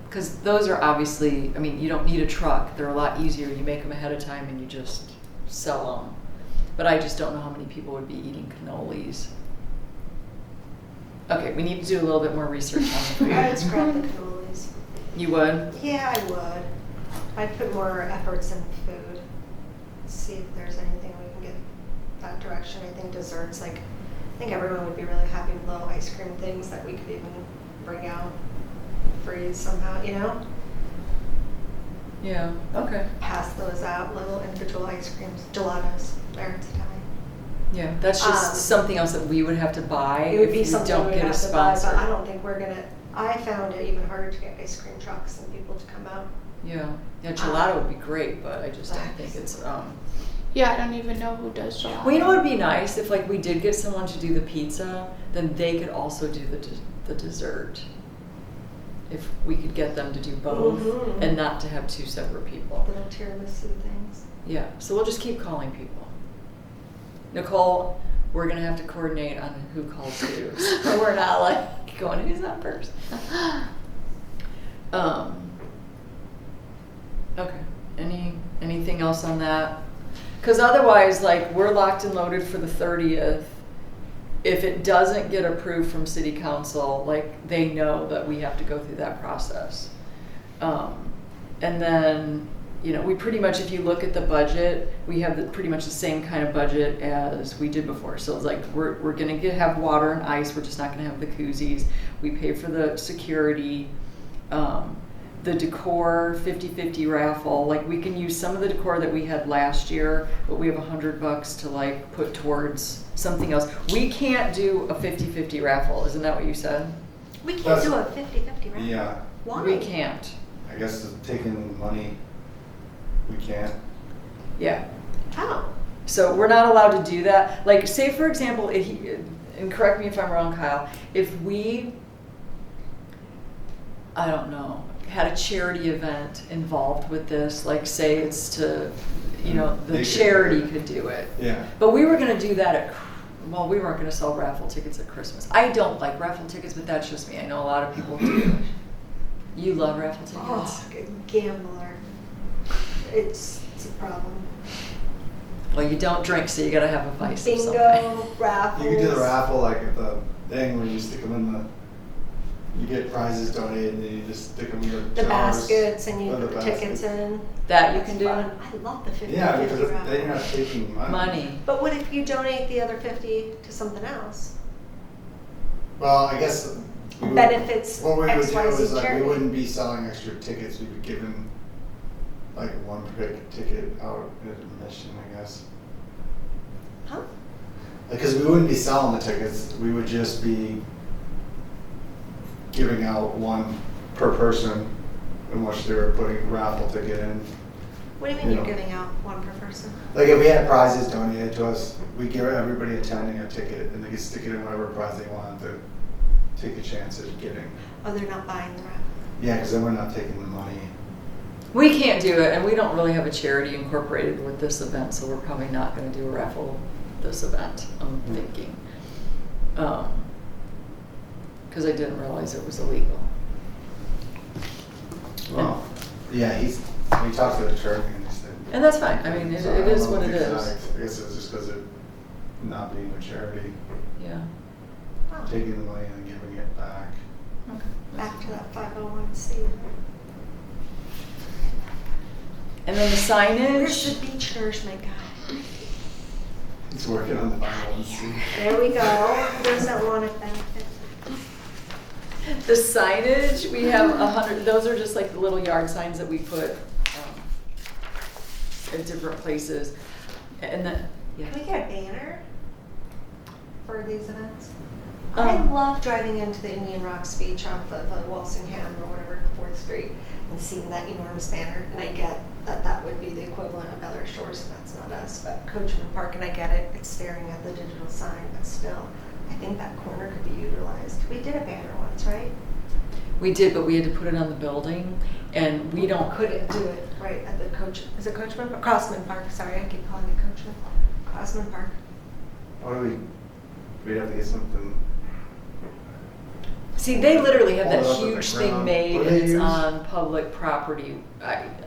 Because those are obviously, I mean, you don't need a truck. They're a lot easier. You make them ahead of time and you just sell them. But I just don't know how many people would be eating cannolis. Okay, we need to do a little bit more research on the I would food. scrap the cannolis. You would? Yeah, I would. I'd put more efforts in food. See if there's anything we can get that direction. I think desserts, like, I think everyone would be really happy with little ice cream things that we could even bring out, freeze somehow, you know? Yeah, okay. Pass those out, little individual ice creams, gelatos, there it's Italian. Yeah, that's just Um, something else that we would have to buy It would if be we something don't we'd get a have to buy, sponsor. but I don't think we're gonna, I found it even harder to get ice cream trucks and people to come out. Yeah, gelato would be great, but I just don't think it's, Yeah, I don't even know who does gelato. well, you know what would be nice? If like we did get someone to do the pizza, then they could also do the dessert. If we could get them to do both Mhm. and not to have 2 separate people. Little tiramisu things. Yeah, so we'll just keep calling people. Nicole, we're gonna have to coordinate on who calls who. So we're not like going, who's that person? Okay, anything else on that? Because otherwise, like, we're locked and loaded for the 30th. if it doesn't get approved from city council, like, they know that we have to go through that process. And then, you know, we pretty much, if you look at the budget, we have pretty much the same kind of budget as we did before. So it's like, we're gonna have water and ice, we're just not gonna have the koozies. We pay for the security, the decor, 50/50 raffle. Like, we can use some of the decor that we had last year, but we have $100 to like put towards something else. We can't do a 50/50 raffle, isn't that what you said? We can't That's- do a 50/50, right? Yeah, Why? We can't. I guess taking money, we can't. Yeah. How? So we're not allowed to do that. Like, say for example, and correct me if I'm wrong, Kyle, if we, I don't know, had a charity event involved with this, like say it's to, you know, the They could- charity could do it. Yeah. But we were gonna do that at, well, we weren't gonna sell raffle tickets at Christmas. I don't like raffle tickets, but that's just me. I know a lot of people do. You love raffle tickets? Oh, gambler. It's a problem. Well, you don't drink, so you gotta have a vice or something. Bingo, raffles. You can do the raffle like at the thing where you stick them in the, you get prizes donated and then you just stick them in the The jars. baskets and you Or the put the tickets baskets. in. That you can do? Fun. I love the 50/50 Yeah, because raffle. then you're not taking money. Money. But what if you donate the other 50 to something else? Well, I guess we would, Benefits what we would do XYZ is like, we charity. wouldn't be selling extra tickets, we'd be giving like one ticket out at admission, I guess. Huh? Because we wouldn't be selling the tickets, we would just be giving out one per person in which they were putting a raffle ticket in. What do you mean You you're know. giving out one per person? Like if we had prizes donated to us, we give everybody attending a ticket and they could stick it in whatever prize they wanted to take a chance at getting. Oh, they're not buying the raffle. Yeah, because then we're not taking the money. We can't do it, and we don't really have a charity incorporated with this event, so we're probably not gonna do a raffle this event, I'm thinking. Because I didn't realize it was illegal. Well, yeah, we talked to the attorney and he said. And that's fine, I mean, it So I is don't know what it if is. I guess it's just because of not being a charity, Yeah. Oh, taking the money and giving it back. Okay. back to that 501c. And then the Where's signage, the beach nourishment guy? It's working on the final one. See. There we go. Who doesn't want to benefit? the signage, we have 100, those are just like the little yard signs that we put at different places. And then, yeah. Can we get a banner for these events? I Um, love driving into the Indian Rocks beach off of Walsingham or whatever, 4th Street, and seeing that enormous banner. And I get that that would be the equivalent of other shores, and that's not us. But Coachman Park, and I get it, it's staring at the digital sign, but still, I think that corner could be utilized. We did a banner once, right? We did, but we had to put it on the building, and we don't. Couldn't do it right at the is it Coachman? Crossman Park, sorry, I keep calling it Coachman. Crossman Park. What do we'd have to get something. See, they literally have that Hold it up at the huge thing ground. made, What do and they it's use? on public property.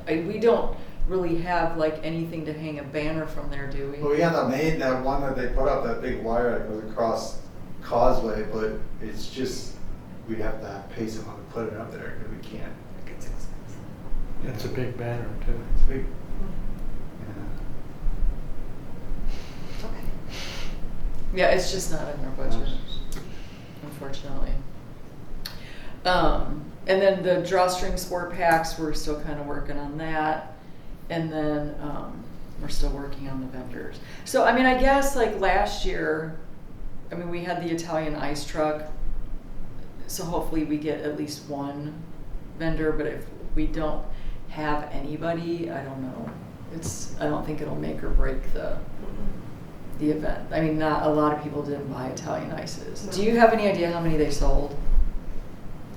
We don't really have like anything to hang a banner from there, do we? Well, we got that one that they put up, that big wire that goes across Causeway, but it's just, we'd have to pay someone to put it up there because we can't. It's expensive. It's a big banner too. It's big. Okay. Yeah, it's just not in our budget, unfortunately. And then the drawstring sport packs, we're still kind of working on that. And then we're still working on the vendors. So, I mean, I guess like last year, I mean, we had the Italian ice truck. So hopefully we get at least one vendor, but if we don't have anybody, I don't know. I don't think it'll make or break the event. I mean, not a lot of people didn't buy Italian ices. No. Do you have any idea how many they sold?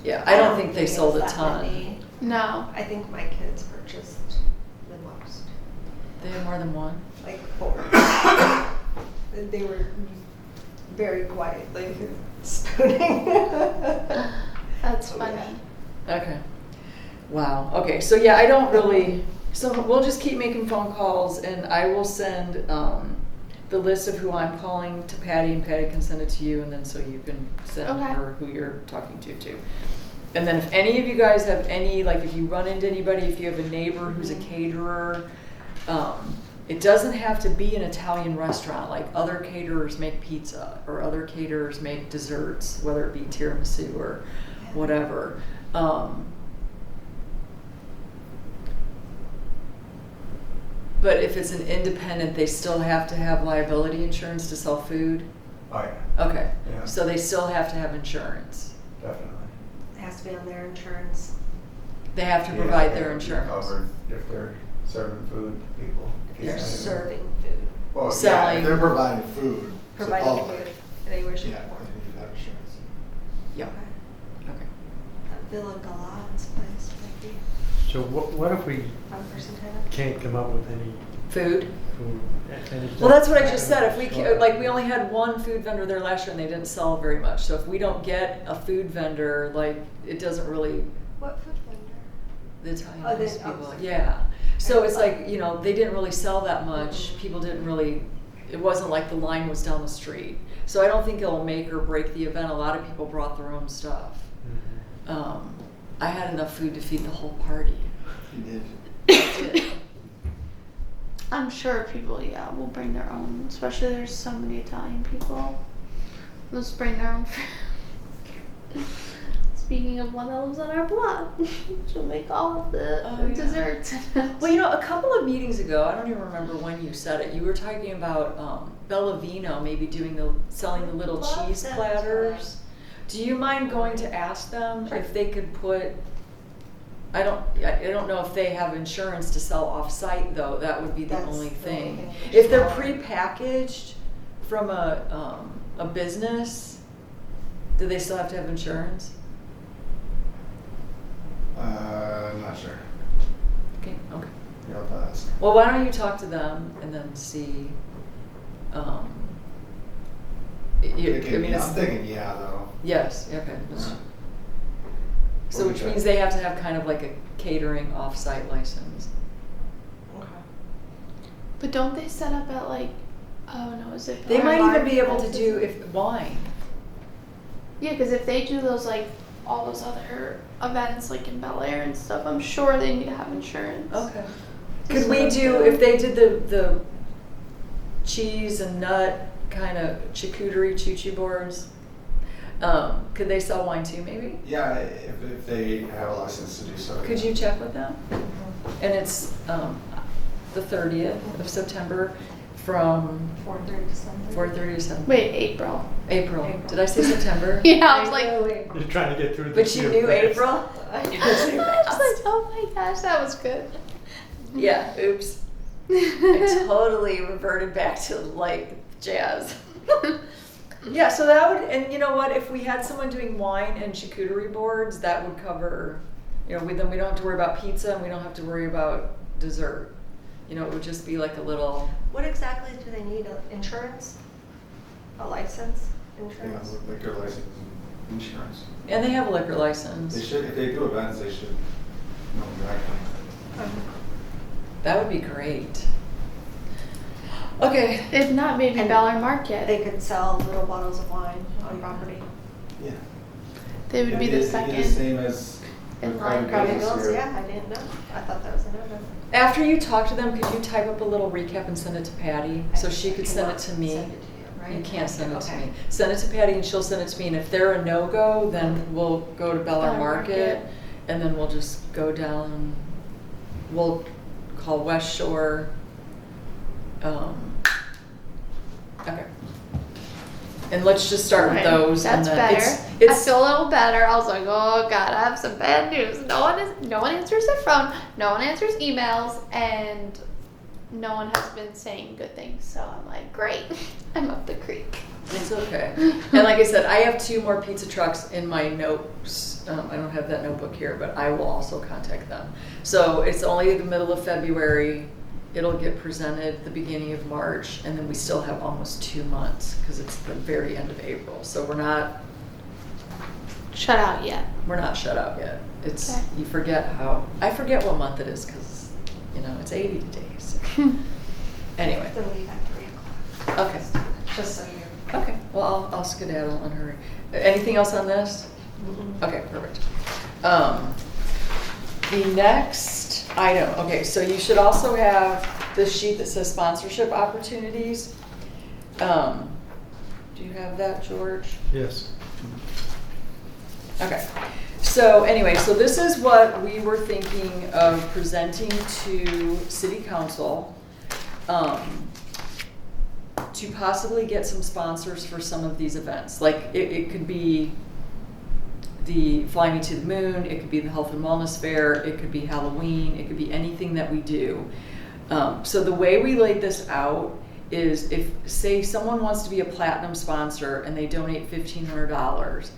Yeah, I don't think they it's sold a that ton. many. No. I think my kids purchased the most, They had more than one? like 4. They were very quiet, like spooning. That's Oh, funny. yeah. Okay. Wow. Okay, so yeah, I don't really, so we'll just keep making phone calls, and I will send the list of who I'm calling to Patty, and Patty can send it to you, and then so you can send Okay. her who you're talking to too. And then if any of you guys have any, like if you run into anybody, if you have a neighbor who's a caterer, it doesn't have to be an Italian restaurant. Like other caterers make pizza, or other caterers make desserts, whether it be tiramisu or whatever. But if it's an independent, they still have to have liability insurance to sell food? Oh, yeah, Okay, Yeah. so they still have to have insurance. definitely. It has to be on their insurance. They have to Yeah, provide they their have to be insurance. Covered if they're serving food to people. They're Serving food. Well, yeah, Selling. if they're providing food to the Providing public, food. They wish yeah, it they need to have insurance. Yep, Okay. okay. That Villa Galad's place might be So what if we 1% tenant. can't come up with any Food? food? Well, that's what I just said. If we can't, like, we only had one food vendor there last year and they didn't sell very much. So if we don't get a food vendor, like, it doesn't really, What food vendor? the Italian Oh, they- house people, oh. yeah. So it's like, you know, they didn't really sell that much. People didn't really, it wasn't like the line was down the street. So I don't think it'll make or break the event. A lot of people brought their own stuff. Mhm. I had enough food to feed the whole party. You did. I did. I'm sure people, yeah, will bring their own, especially there's so many Italian people. They'll just bring their own food. Speaking of one that lives on our block, she'll make all of the Oh, yeah. desserts. Well, you know, a couple of meetings ago, I don't even remember when you said it, you were talking about Bellavino maybe selling the little Love cheese them. platters. Do you mind going to ask them if they could put, I don't know if they have insurance to sell off-site though, that would be the That's only the only thing. thing. If they're pre-packaged from a business, do they still have to have insurance? I'm not sure. Okay, okay. You'll have to ask. Well, why don't you talk to them and then see, I'm thinking, it's, I'm thinking, yeah, though. yes, okay. Yeah. So What which we means check. they have to have kind of like a catering off-site license. Okay. But don't they set up at like, oh no, is it? They Bel might Air even be able to Market? do if wine. Yeah, because if they do those like all those other events like in Bel Air and stuff, I'm sure they need to have insurance. Okay. Just Could we like do, the- if they did the cheese and nut kind of charcuterie choo-choo boards, could they sell wine too maybe? Yeah, if they have a license to do so. Could yeah. you check with them? And it's the 30th of September from 4:30 to Sunday. 4:30 to 7. Wait, April. April. Did I say September? Yeah, I was like, You're trying to get through But this you year knew fast. April? I was like, oh my gosh, that was good. Yeah, oops. I totally reverted back to like jazz. Yeah, so that would, and you know what, if we had someone doing wine and charcuterie boards, that would cover, you know, then we don't have to worry about pizza and we don't have to worry about dessert. You know, it would just be like a little, What exactly do they need? Insurance? A license? Yeah, Insurance? liquor license and insurance. and they have a liquor They license. should, if they do events, they should know exactly. That would be great. Okay. If not, maybe And Bel Air Market. They could sell little bottles of wine on property. Yeah. They would be Yeah, the it'd second. the same as in the line private Private business bills, here. yeah, I didn't know. I thought that was a no-no. After you talk to them, could you type up a little recap and send it to Patty so she could send it to me? Send it to you, right? You can't send it to Okay. me. Send it to Patty and she'll send it to me. And if they're a no-go, then we'll go to Bel Air Bel Air Market Market. and then we'll just go down, we'll call West Shore. Okay. And let's just start with Okay, those. That's and then better. It's I feel a little better. I was like, oh god, I have some bad news. No one answers their phone. No one answers emails, and no one has been saying good things. So I'm like, great, I'm up the creek. It's okay. And like I said, I have 2 more pizza trucks in my notes. I don't have that notebook here, but I will also contact them. So it's only the middle of February. It'll get presented the beginning of March, and then we still have almost 2 months because it's the very end of April. So we're not Shut out yet. shut out yet. It's Okay. you forget how I forget what month it is because you know it's 80 days. Anyway. Then leave at 3 o'clock. Okay. Just so you. Okay, well, I'll skedaddle and hurry. Anything else on this? Okay, perfect. The next item, okay, so you should also have this sheet that says sponsorship opportunities. Do you have that, George? Yes. Okay, so anyway, so this is what we were thinking of presenting to City Council to possibly get some sponsors for some of these events. Like, it could be the Fly Me to the Moon, it could be the Health and Wellness Fair, it could be Halloween, it could be anything that we do. So the way we laid this out is if, say, someone wants to be a platinum sponsor and they donate $1,500,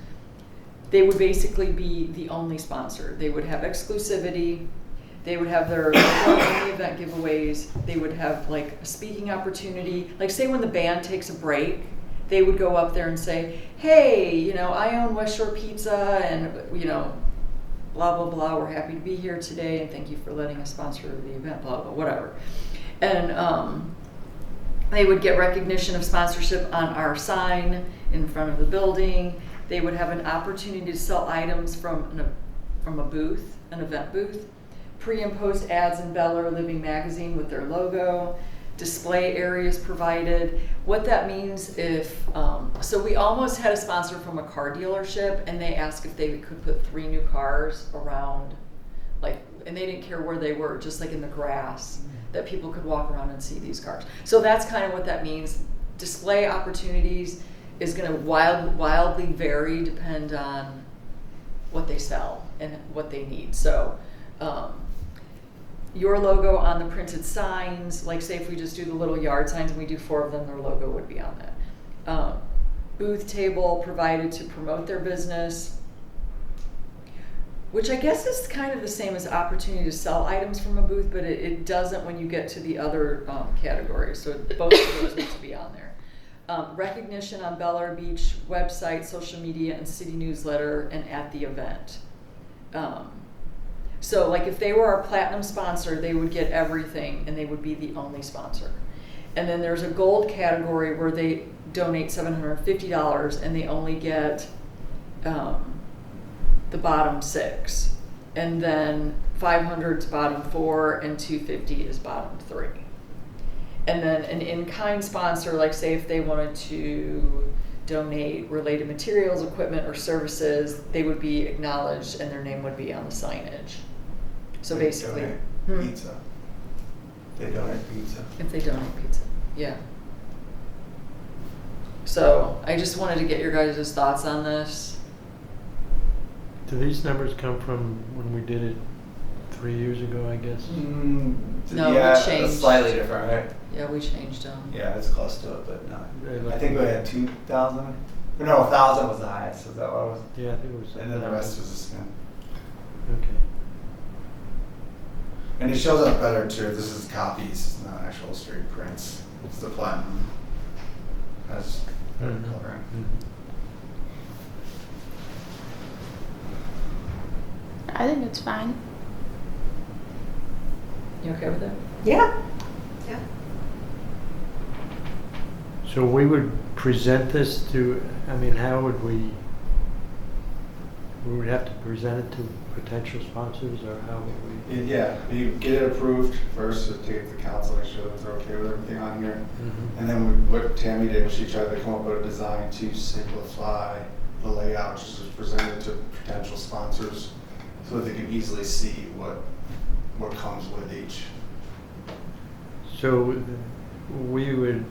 they would basically be the only sponsor. They would have exclusivity, they would have their only event giveaways, they would have like a speaking opportunity. Like, say when the band takes a break, they would go up there and say, hey, you know, I own West Shore Pizza and, you know, blah, blah, blah, we're happy to be here today and thank you for letting us sponsor the event, blah, blah, whatever. And they would get recognition of sponsorship on our sign in front of the building. They would have an opportunity to sell items from a booth, an event booth, pre and post ads in Bel Air Living magazine with their logo, display areas provided. What that means if, so we almost had a sponsor from a car dealership and they asked if they could put 3 new cars around, like, and they didn't care where they were, just like in the grass, that people could walk around and see these cars. So that's kind of what that means. Display opportunities is going to wildly vary, depend on what they sell and what they need. So your logo on the printed signs, like say if we just do the little yard signs and we do 4 of them, their logo would be on that. Booth table provided to promote their business, which I guess is kind of the same as opportunity to sell items from a booth, but it doesn't when you get to the other categories. So both of those need to be on there. Recognition on Bel Air Beach website, social media, and city newsletter, and at the event. So like if they were our platinum sponsor, they would get everything and they would be the only sponsor. And then there's a gold category where they donate $750 and they only get the bottom 6. And then 500 is bottom 4 and 250 is bottom 3. And then an in-kind sponsor, like say if they wanted to donate related materials, equipment, or services, they would be acknowledged and their name would be on the signage. So They basically, donate pizza. They donate pizza. if they donate pizza, yeah. So I just wanted to get your guys' thoughts on this. Do these numbers come from when we did it 3 years ago, I guess? No, yeah, we changed. it's slightly different, right? Yeah, we changed them. Yeah, it's close to it, but no. They look- I think we had 2,000. No, 1,000 was the highest. Is that what it was? Yeah, I think it was. And then the rest was a spin. Okay. And it shows up better too. This is copies, it's not actual straight prints. It's the platinum. Has better Mhm. coloring. I think it's fine. You okay with it? Yeah. Yeah. So we would present this to, I mean, how would we would have to present it to potential sponsors, or how would we? Yeah, you get it approved first to take it to council, make sure that they're okay with everything on here. Mhm. And then what Tammy did was she tried to come up with a design to simplify the layout, which is presented to potential sponsors so that they can easily see what comes with each. So we would,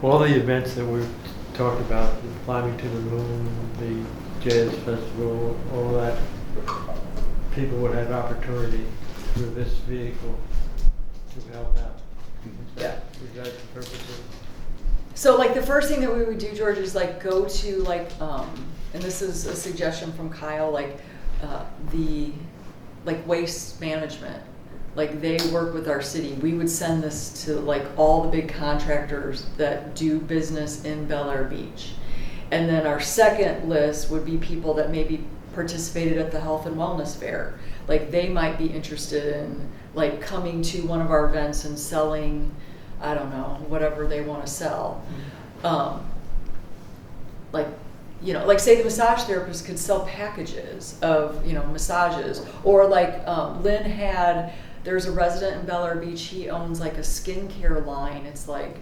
all the events that we've talked about, the Climbing to the Moon, the Jazz Festival, all that, people would have opportunity through this vehicle to help out. Yeah. Is that the purpose of it? So like the first thing that we would do, George, is like go to like, and this is a suggestion from Kyle, like the like waste management. Like they work with our city. We would send this to like all the big contractors that do business in Bel Air Beach. And then our second list would be people that maybe participated at the Health and Wellness Fair. Like they might be interested in like coming to one of our events and selling I don't know, whatever they want to sell. Like, like say the massage therapist could sell packages of, massages, or like Lynn there's a resident in Bel Air Beach, he owns like a skincare line. It's like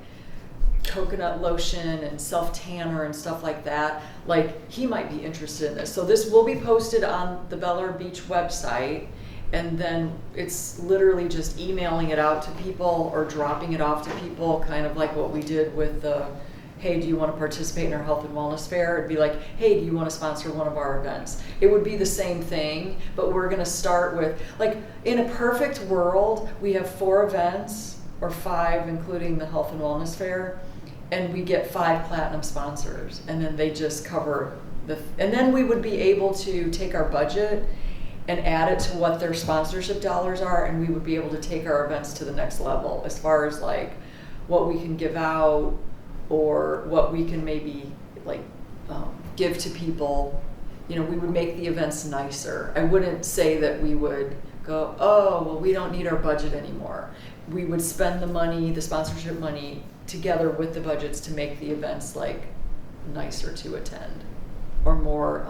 coconut lotion and self-tanner and stuff like that. Like, he might be interested in this. So this will be posted on the Bel Air Beach website, and then it's literally just emailing it out to people or dropping it off to people, kind of like what we did with the, hey, do you want to participate in our health and wellness fair? It'd be like, hey, do you want to sponsor one of our events? It would be the same thing, but we're going to start with, like, in a perfect world, we have 4 events, or 5, including the health and wellness fair, and we get 5 platinum sponsors, and then they just cover and then we would be able to take our budget and add it to what their sponsorship dollars are, and we would be able to take our events to the next level as far as like what we can give out, or what we can maybe like give to people. We would make the events nicer. I wouldn't say that we would go, oh, well, we don't need our budget anymore. We would spend the money, the sponsorship money, together with the budgets to make the events like nicer to attend, or more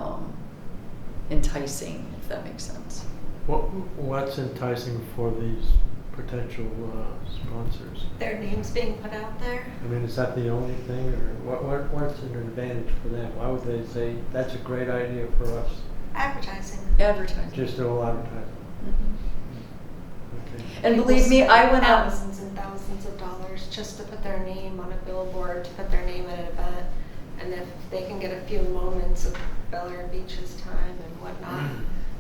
enticing, if that makes sense. What's enticing for these potential sponsors? Their names being put out there. I mean, is that the only thing, or what's an advantage for them? Why would they say that's a great idea for us? Advertising. Advertising. Just a little advertising. Mm-hmm. Okay. And believe me, I went out thousands and thousands of dollars just to put their name on a billboard, to put their name at an event, and if they can get a few moments of Bel Air Beach's time and whatnot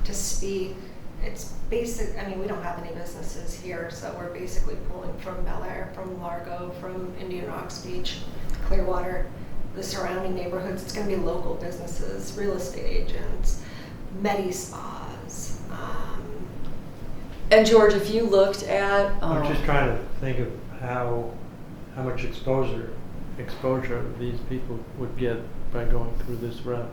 to speak, it's basic. I mean, we don't have any businesses here, so we're basically pulling from Bel Air, from Largo, from Indian Rocks Beach, Clearwater, the surrounding neighborhoods. It's going to be local businesses, real estate agents, medi spas. And George, if you looked at, I'm just trying to think of how much exposure these people would get by going through this route.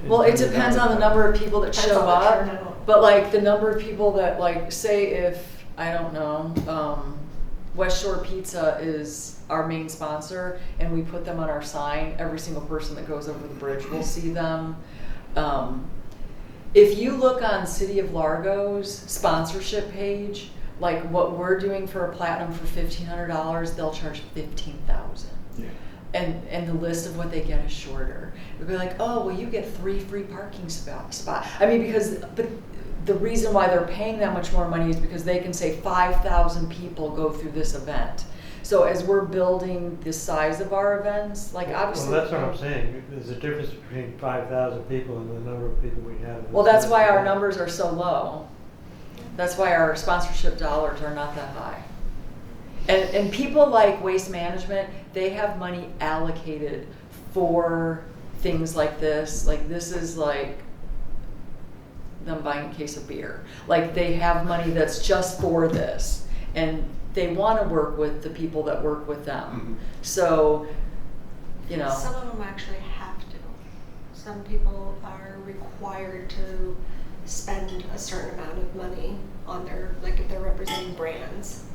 Well, it depends on the number of people that Depends show on the up, turnout. but like the number of people that, like, say if, I don't know, West Shore Pizza is our main sponsor and we put them on our sign, every single person that goes over the bridge will see them. If you look on City of Largo's sponsorship page, like what we're doing for a platinum for $1,500, they'll charge $15,000. Yeah. And the list of what they get is shorter. It'd be like, oh, well, you get 3 free parking spot. I mean, but the reason why they're paying that much more money is because they can say 5,000 people go through this event. So as we're building the size of our events, like obviously. Well, that's what I'm saying. There's a difference between 5,000 people and the number of people we have. Well, that's why our numbers are so low. That's why our sponsorship dollars are not that high. And people like Waste Management, they have money allocated for things like this. Like this is like them buying a case of beer. Like they have money that's just for this. And they want to work with the people that work with them. Mm-hmm. So, Some of them actually have to. Some people are required to spend a certain amount of money on their, like if they're representing brands.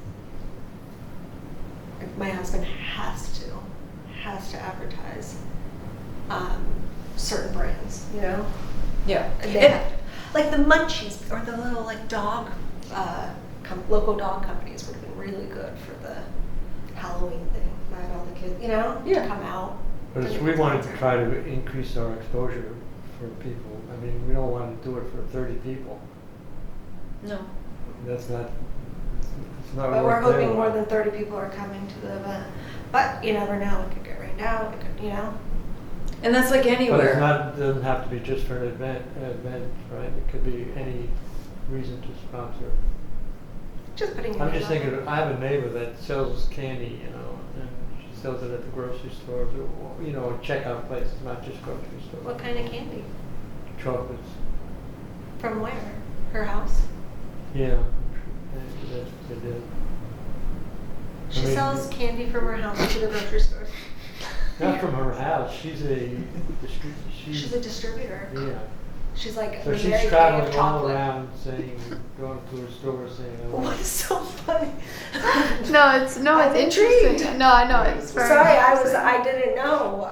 My husband has to advertise certain brands, yeah. And they have, like the Munchies or the little like dog, local dog companies would have been really good for the Halloween thing. Invite all the kids, to come out. But if we wanted to try to increase our exposure for people, I mean, we don't want to do it for 30 people. No. That's not. But we're hoping more than 30 people are coming to the event. But you never know. It could get rained out. It could, And that's like anywhere. But it doesn't have to be just for an event, right? It could be any reason to sponsor. Just putting. I'm just thinking, I have a neighbor that sells candy, and she sells it at the grocery stores, or, checkout places, not just grocery stores. What kind of candy? Chocolates. From where? Her house? Yeah, that's what they do. She I mean, sells candy from her house to the grocery stores. Not from her house. She's a She's a distributor. Yeah. She's like So the she's Mary Kay of traveling all chocolate. around saying, going to a store saying, I want What's so funny? It's I'm interesting. intrigued. No, I know it's very Sorry, interesting. I didn't know.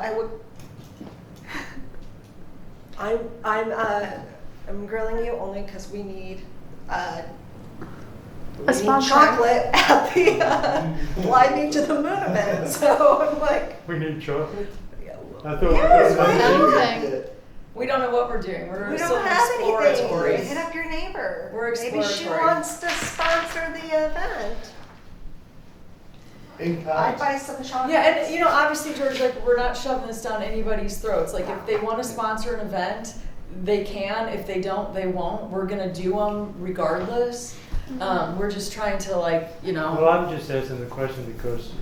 I'm grilling you only because we need sponsor. chocolate at the Fly Me to the Moon event. So I'm like, we need chocolate. yeah, I thought yes, Anything. We don't know what we're doing. We're we still don't have exploratory. anything. Hit up your neighbor. We're Maybe she exploratory. wants to sponsor the event. I'd buy some chocolate. Yeah, and obviously, George, like we're not shoving this down anybody's throats. Like if they want to sponsor an event, they can. If they don't, they won't. We're gonna do them regardless. We're just trying to Well, I'm just asking the question because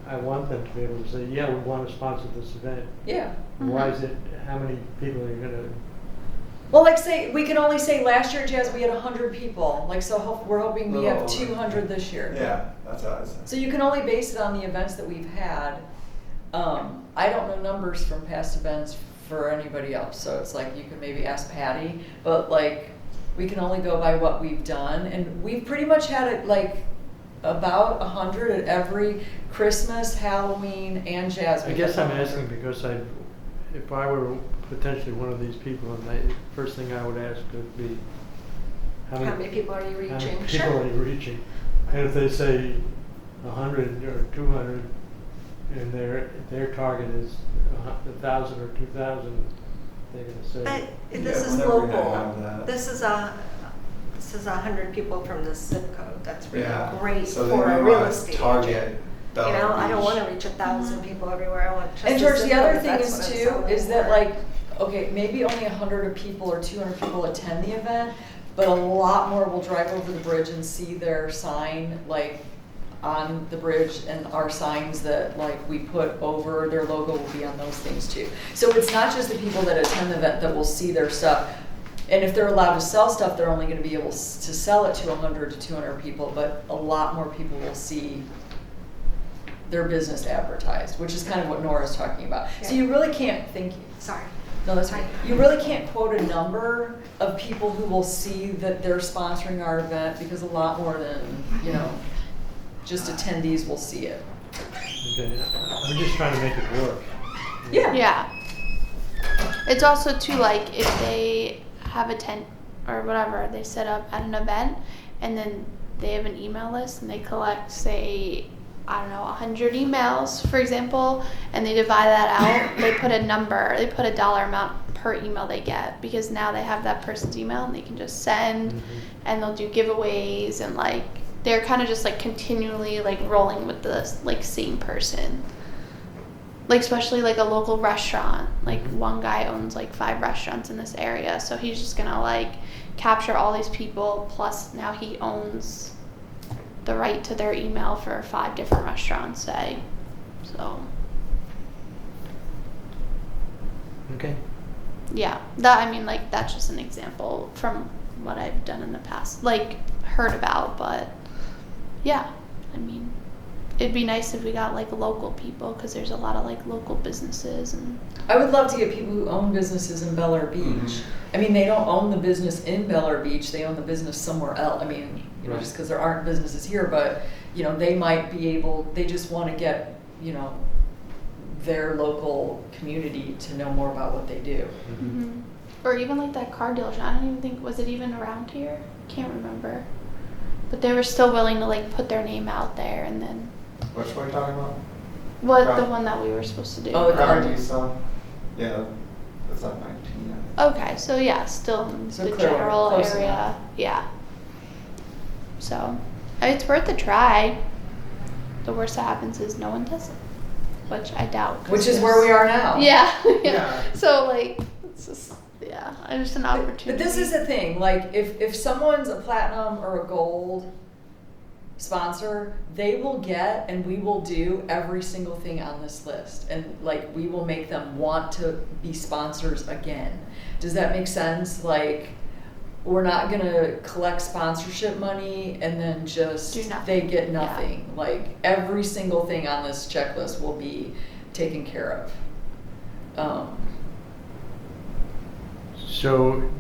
I want them to be able to say, yeah, we want to sponsor this event. Yeah. Why is it, how many people are you going to, Well, like say we can only say last year, Jazz, we had 100 people. Like so, we're hoping we have 200 this year. Yeah, that's what I said. So you can only base it on the events that we've had. I don't know numbers from past events for anybody else, so it's like you can maybe ask Patty, but like we can only go by what we've done, and we've pretty much had it like about 100 at every Christmas, Halloween, and Jazz. I guess I'm asking because if I were potentially one of these people, and the first thing I would ask would be, How many people are you how reaching? many people are you reaching? And if they say 100 or 200, and their target is 1,000 or 2,000, they're going to say. But this is we're never gonna have local. that. This is 100 people from this zip code. That's really Yeah. great So for then a you real wanna estate target agent. Bella I don't Beach. want to reach 1,000 people everywhere. I want just And a George, zip the other code. thing That's is what I'm too, selling is that for. like, okay, maybe only 100 people or 200 people attend the event, but a lot more will drive over the bridge and see their sign like on the bridge, and our signs that like we put over their logo will be on those things too. So it's not just the people that attend the event that will see their stuff. And if they're allowed to sell stuff, they're only going to be able to sell it to 100 to 200 people, but a lot more people will see their business advertised, which is kind of what Nora's talking about. So Yeah. you really can't think, Sorry. no, that's right. You really can't quote a number of people who will see that they're sponsoring our event, because a lot more than, just attendees will see it. Okay, I'm just trying to make it work. Yeah. Yeah. It's also too like if they have a tent or whatever they set up at an event, and then they have an email list and they collect, say, I don't know, 100 emails, for example, and they divide that out. They put a number, they put a dollar amount per email they get, because now they have that person's email and they can just send, and they'll do giveaways, and like they're kind of just like continually like rolling with the like same person. Like especially like a local restaurant, like one guy owns like 5 restaurants in this area, so he's just gonna like capture all these people, plus now he owns the right to their email for 5 different restaurants, say. So Okay. yeah, that, I mean, like that's just an example from what I've done in the past, like heard about, but yeah, I mean, it'd be nice if we got like local people, because there's a lot of like local businesses. And I would love to get people who own businesses in Bel Air Beach. I mean, they don't own the business in Bel Air Beach, they own the business somewhere else. I mean, Right. just because there aren't businesses here, but, they might be able, they just want to get, their local community to know more about what they do. or even like that car dealership, I don't even think, was it even around here? Can't remember. But they were still willing to like put their name out there, and then Which one are you talking about? the Right. one that we were supposed to do. Oh, the car Crown deal. Diesel? Yeah, that's on 19. Okay, so yeah, still in So the Clearwater, general close area. enough. Yeah. So it's worth a try. The worst that happens is no one does it, which I doubt. 'cause Which is where we are now. Yeah. Yeah. So like, it's just just an opportunity. But this is the thing, like if someone's a platinum or a gold sponsor, they will get and we will do every single thing on this list, and like we will make them want to be sponsors again. Does that make sense? Like, we're not gonna collect sponsorship money and then just Do nothing. they get Yeah. nothing. Like every single thing on this checklist will be taken care of. So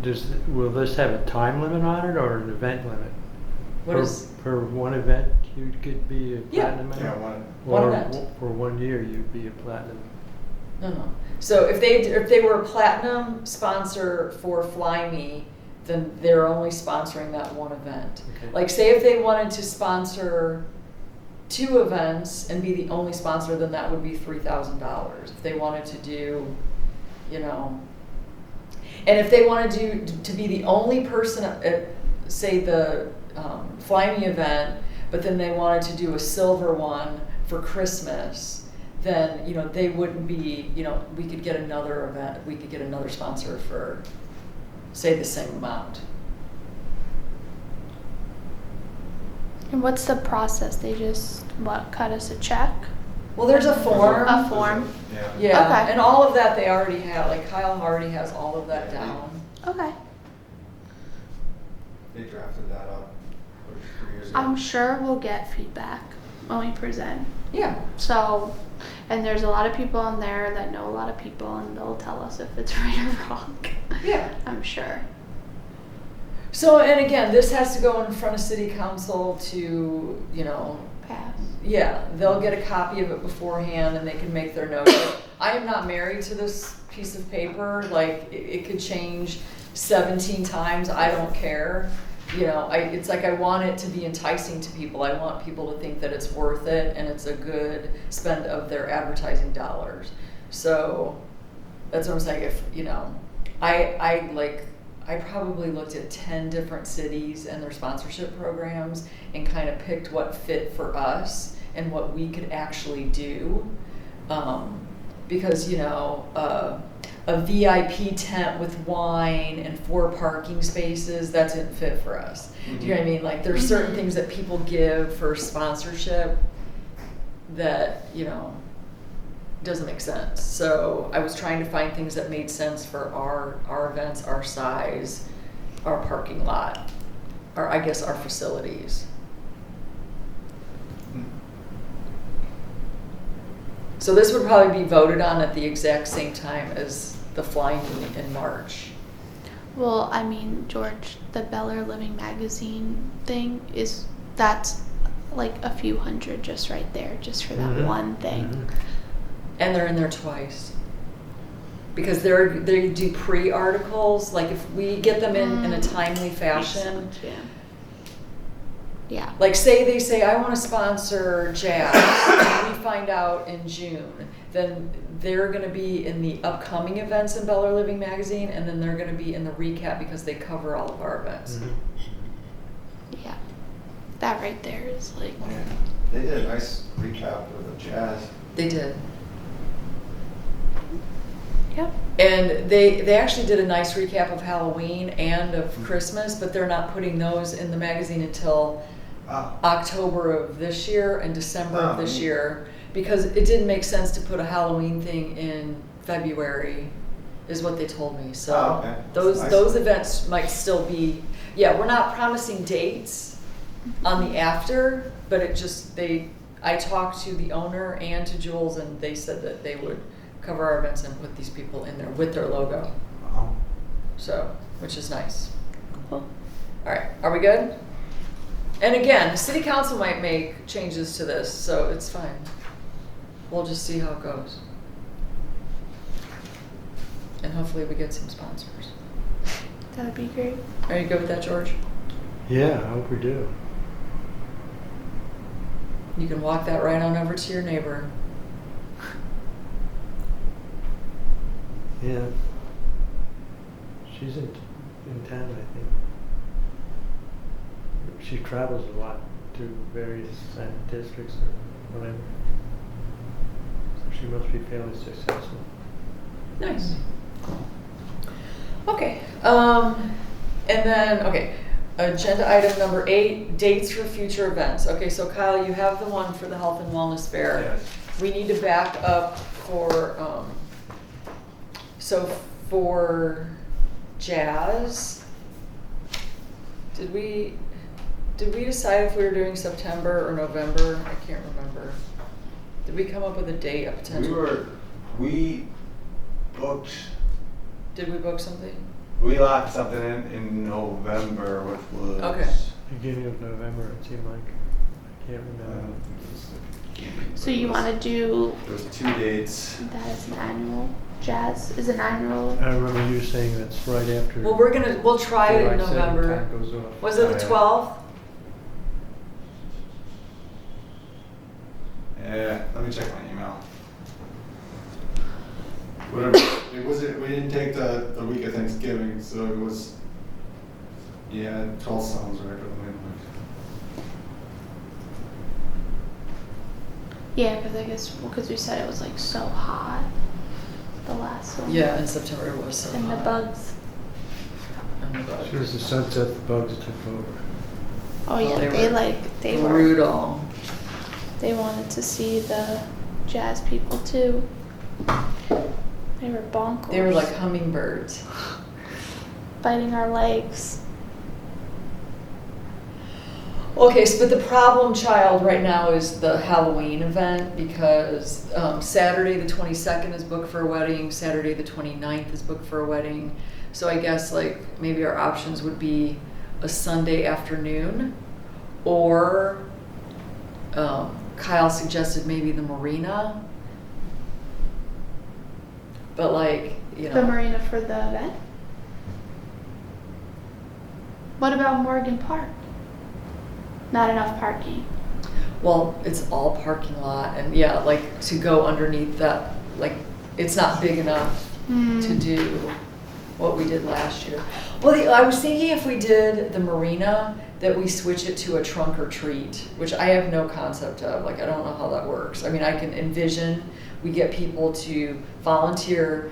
will this have a time limit on it or an event limit? What is, Per one event, you could be a Yeah. platinum member? Yeah, one. One Or event. for 1 year, you'd be a platinum. no. So if they were a platinum sponsor for Fly Me, then they're only sponsoring that one event. Okay. Like say if they wanted to sponsor 2 events and be the only sponsor, then that would be $3,000. If they wanted to do, you know, and if they wanted to be the only person at, say, the Fly Me event, but then they wanted to do a silver one for Christmas, then, you know, they wouldn't be, you know, we could get another event, we could get another sponsor for, say, the same amount. And what's the process? They just, cut us a check? Well, there's a form. A form? Yeah. Yeah, Okay. and all of that they already have, like Kyle already has all of that down. Okay. They drafted that up 3 years ago. I'm sure we'll get feedback when we present. Yeah, So, and there's a lot of people on there that know a lot of people, and they'll tell us if it's right or wrong. yeah. I'm sure. So, and again, this has to go in front of city council to, you know, Pass. yeah, they'll get a copy of it beforehand and they can make their notes. I am not married to this piece of paper, like, it could change 17 times, I don't care. You know, it's like I want it to be enticing to people. I want people to think that it's worth it and it's a good spend of their advertising dollars. So that's what I'm saying. If, you know, I probably looked at 10 different cities and their sponsorship programs and kind of picked what fit for us and what we could actually do. Because, you know, a VIP tent with wine and 4 parking spaces, that didn't fit for us. Do you know what I mean? Like, there's certain things that people give for sponsorship that, you know, doesn't make sense. So I was trying to find things that made sense for our events, our size, our parking lot, or I guess our facilities. So this would probably be voted on at the exact same time as the Fly Me in March. Well, I mean, George, the Beller Living Magazine thing that's like a few hundred just right there, just for that Mhm. one thing. Mhm. And they're in there twice. Because they do pre-articles, like if we get them in a timely fashion. Yeah. Yeah. Like say they say, I want to sponsor jazz, and we find out in June, then they're going to be in the upcoming events in Beller Living Magazine, and then they're going to be in the recap because they cover all of our events. Mhm. Yeah. That right there is like, Yeah. They did a nice recap of the jazz. They did. yep. And they actually did a nice recap of Halloween and of Christmas, but they're not putting those in the magazine until October of this year and December of this year, because it didn't make sense to put a Halloween thing in February, is what they told me. So Oh, okay. those Nice. those events might still be, yeah, we're not promising dates on the after, but it just, I talked to the owner and to Jules, and they said that they would cover our events and put these people in there with their logo. Wow. So, which is nice. Cool. All right, are we good? And again, city council might make changes to this, so it's fine. We'll just see how it goes. And hopefully we get some sponsors. That would be great. Are you good with that, George? Yeah, I hope we do. You can walk that right on over to your neighbor. Yeah. She's in town, I think. She travels a lot to various districts or whatever. So she must be fairly successful. Nice. Okay. And then, okay. Agenda item number 8, dates for future events. Okay, so Kyle, you have the one for the Health and Wellness Fair. Yes. We need to back up for, so for jazz, did we decide if we were doing September or November? I can't remember. Did we come up with a date, a potential? We booked, Did we book something? We locked something in November, which was. Okay. Beginning of November, it seemed like. I can't remember. So you want to do There was 2 dates. that as an annual jazz? Is an annual? I remember you saying that's right after. Well, we'll try it in July 2nd November. time goes off. Was it the Oh, yeah. 12th? Yeah, let me check my email. Whatever, we didn't take the week of Thanksgiving, so it was, yeah, 12 sounds right, but let me look. Yeah, because I guess because we said it was like so hot. The last one. Yeah, in September it was so And the hot. bugs. And the As soon as the sun set, the bugs took over. Oh yeah, they were they were. brutal. They wanted to see the jazz people too. They were bonkers. They were like hummingbirds. biting our legs. Okay, so but the problem child right now is the Halloween event because Saturday the 22nd is booked for a wedding, Saturday the 29th is booked for a wedding. So I guess like maybe our options would be a Sunday afternoon or Kyle suggested maybe the marina. But like, you know. The marina for the event? What about Morgan Park? Not enough parking. Well, it's all parking lot and yeah, like to go underneath that, like it's not big enough to do what we did last year. Well, I was thinking if we did the marina, that we switch it to a trunk or treat, which I have no concept of. Like, I don't know how that works. I mean, I can envision we get people to volunteer.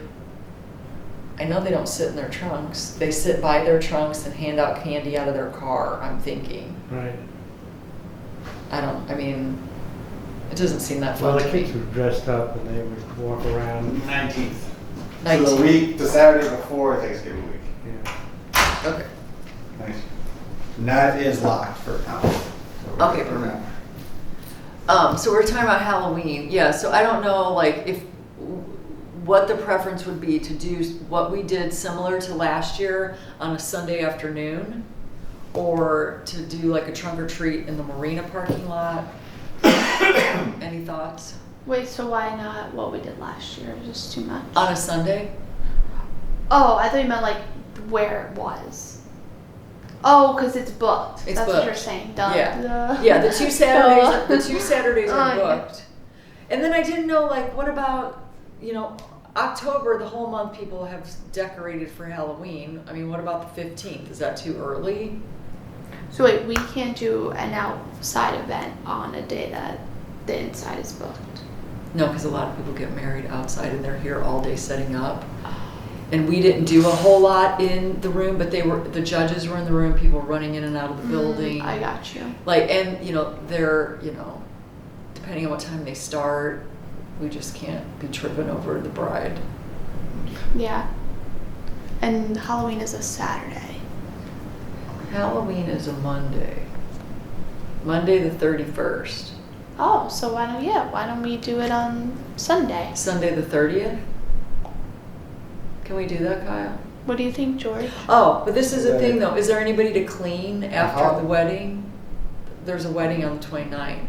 I know they don't sit in their trunks. They sit by their trunks and hand out candy out of their car, I'm thinking. Right. I mean, it doesn't seem that Well, fun the to kids me. were dressed up and they would walk around. 19th. So 19th. the Saturday before Thanksgiving week. Yeah. Okay. Nice. And that is locked for now. Okay, perfect. So we're talking about Halloween. Yeah, so I don't know, like, what the preference would be to do what we did similar to last year on a Sunday afternoon, or to do like a trunk or treat in the marina parking lot. Any thoughts? Wait, so why not what we did last year? It was just too much. On a Sunday? Oh, I thought you meant like where it was. Oh, because it's booked. It's That's what you're booked. saying. Duh. Yeah. Duh. Yeah, the two Saturdays Oh, are yeah. booked. And then I didn't know, like, what about, you know, October, the whole month people have decorated for Halloween. I mean, what about the 15th? Is that too early? So wait, we can't do an outside event on a day that the inside is booked. No, because a lot of people get married outside and they're here all day setting up. And we didn't do a whole lot in the room, but the judges were in the room, people were running in and out of the building. I got you. Like, and, you know, they're, you know, depending on what time they start, we just can't be tripping over the bride. Yeah. And Halloween is a Saturday. Halloween is a Monday. Monday the 31st. Oh, so why don't we do it on Sunday? Sunday the 30th? Can we do that, Kyle? What do you think, George? Oh, but this is a thing though. Is there anybody to clean after the wedding? There's a wedding on the 29th.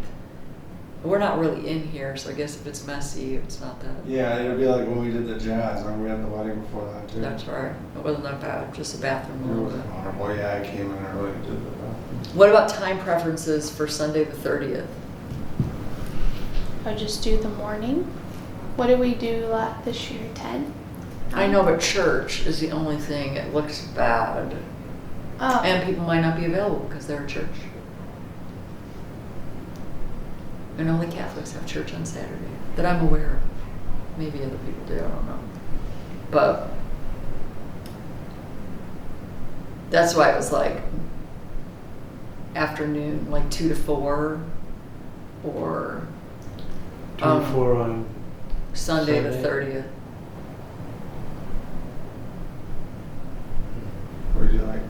We're not really in here, so I guess if it's messy, it's not that. Yeah, it'll be like when we did the jazz, when we had the wedding before that too. That's right. It wasn't that bad, just a bathroom. It a little was bit. honorable. Yeah, I came in early and did the bathroom. What about time preferences for Sunday the 30th? Or just do the morning? What did we do this year? 10? I know, but church is the only thing. It looks bad. Oh. And people might not be available because they're at church. And only Catholics have church on Saturday that I'm aware of. Maybe other people do, I don't know. But that's why it was like afternoon, like 2 to 4, or 2 to 4 on Sunday the Sunday. 30th. What do you like?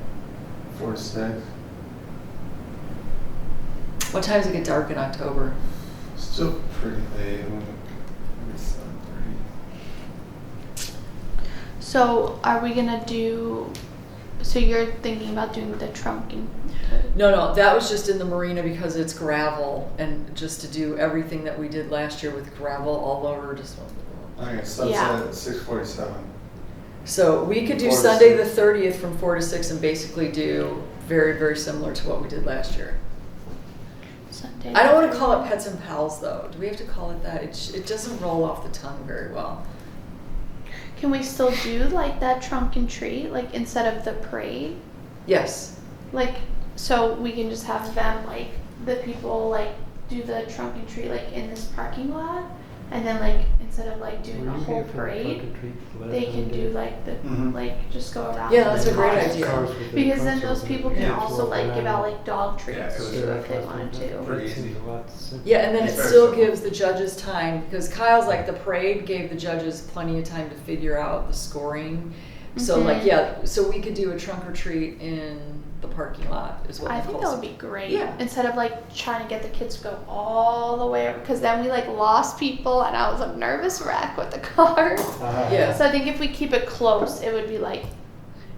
4 to 6. What time does it get dark in October? Still pretty late. Maybe 7:30. So are we gonna do, so you're thinking about doing the trunk and? No, that was just in the marina because it's gravel, and just to do everything that we did last year with gravel all over, just. I think it starts Yeah. at 6:47. So we could do 4 to Sunday the 6. 30th from 4 to 6 and basically do very, very similar to what we did last year. Sunday. I don't want to call it Pets and Pals though. Do we have to call it that? It doesn't roll off the tongue very well. Can we still do like that trunk and treat, like instead of the parade? Yes. Like, so we can just have them, like, the people, like, do the trunk and treat, like, in this parking lot? And then, like, instead of, like, doing Were a you whole here for the trunk parade, and treat the last they time can we do, did? like, the, Mhm. like, just go around. Yeah, with that's a the great cars. idea. Cars with the Because then trunks those open. people can Yeah. also, like, give out, like, dog Yeah, treats it was too very if they wanted to. Pretty That seems easy. a lot simpler. Yeah, and then It's it very still simple. gives the judges time, because Kyle's like, the parade gave the judges plenty of time to figure out the scoring. So Mhm. like, yeah, so we could do a trunk or treat in the parking lot is what I think Nicole that would said. be great. Yeah. Instead of like trying to get the kids to go all the way, because then we like lost people and I was a nervous wreck with the cars. Yeah. So I think if we keep it close, it would be like,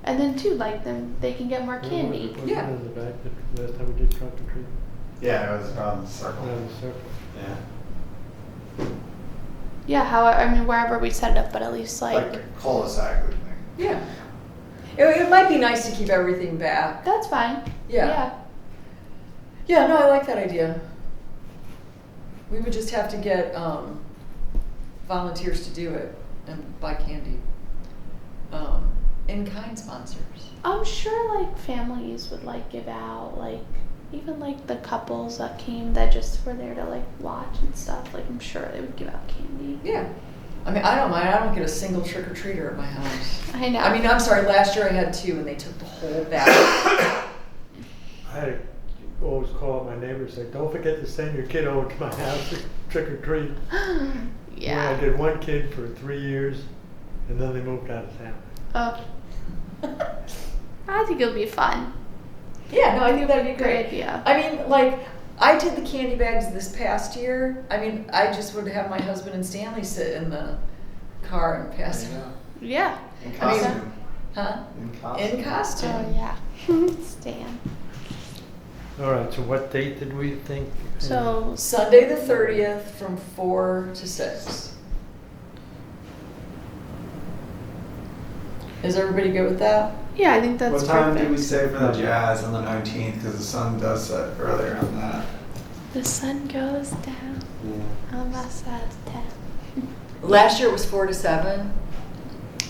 and then too, like then they can get more candy. Was it Yeah. in the back the last time we did trunk and treat? Yeah, it was around the circle. Around the circle. Yeah. Yeah, how I mean wherever we set it up, but at least Like the cul-de-sac thing. Yeah. It might be nice to keep everything back. that's fine. Yeah. Yeah, no, I like that idea. We would just have to get volunteers to do it and buy candy. In-kind sponsors. I'm sure like families would like give out like even like the couples that came that just were there to like watch and stuff. Like I'm sure they would give out candy. Yeah. I mean, I don't mind. I don't get a single trick-or-treater at my house. I know. I mean, I'm sorry, last year I had 2 and they took the whole bag. I always call up my neighbors and say, don't forget to send your kid over to my house to trick or treat. yeah. I did one kid for 3 years, and then they moved out of town. Oh. I think it'll be fun. Yeah, no, I think that'd be Great great. idea. I mean, like, I did the candy bags this past year. I mean, I just would have my husband and Stanley sit in the car and pass them out. Yeah. In I mean- costume. Huh? In costume. In costume. Oh yeah. Stan. All right, so what date did we think? So Sunday the 30th from 4 to 6. Is everybody good with that? yeah, I think that's What time perfect. did we say for the jazz on the 19th? Because the sun does set earlier on that. The sun goes down on my side of town. Last year it was 4 to 7,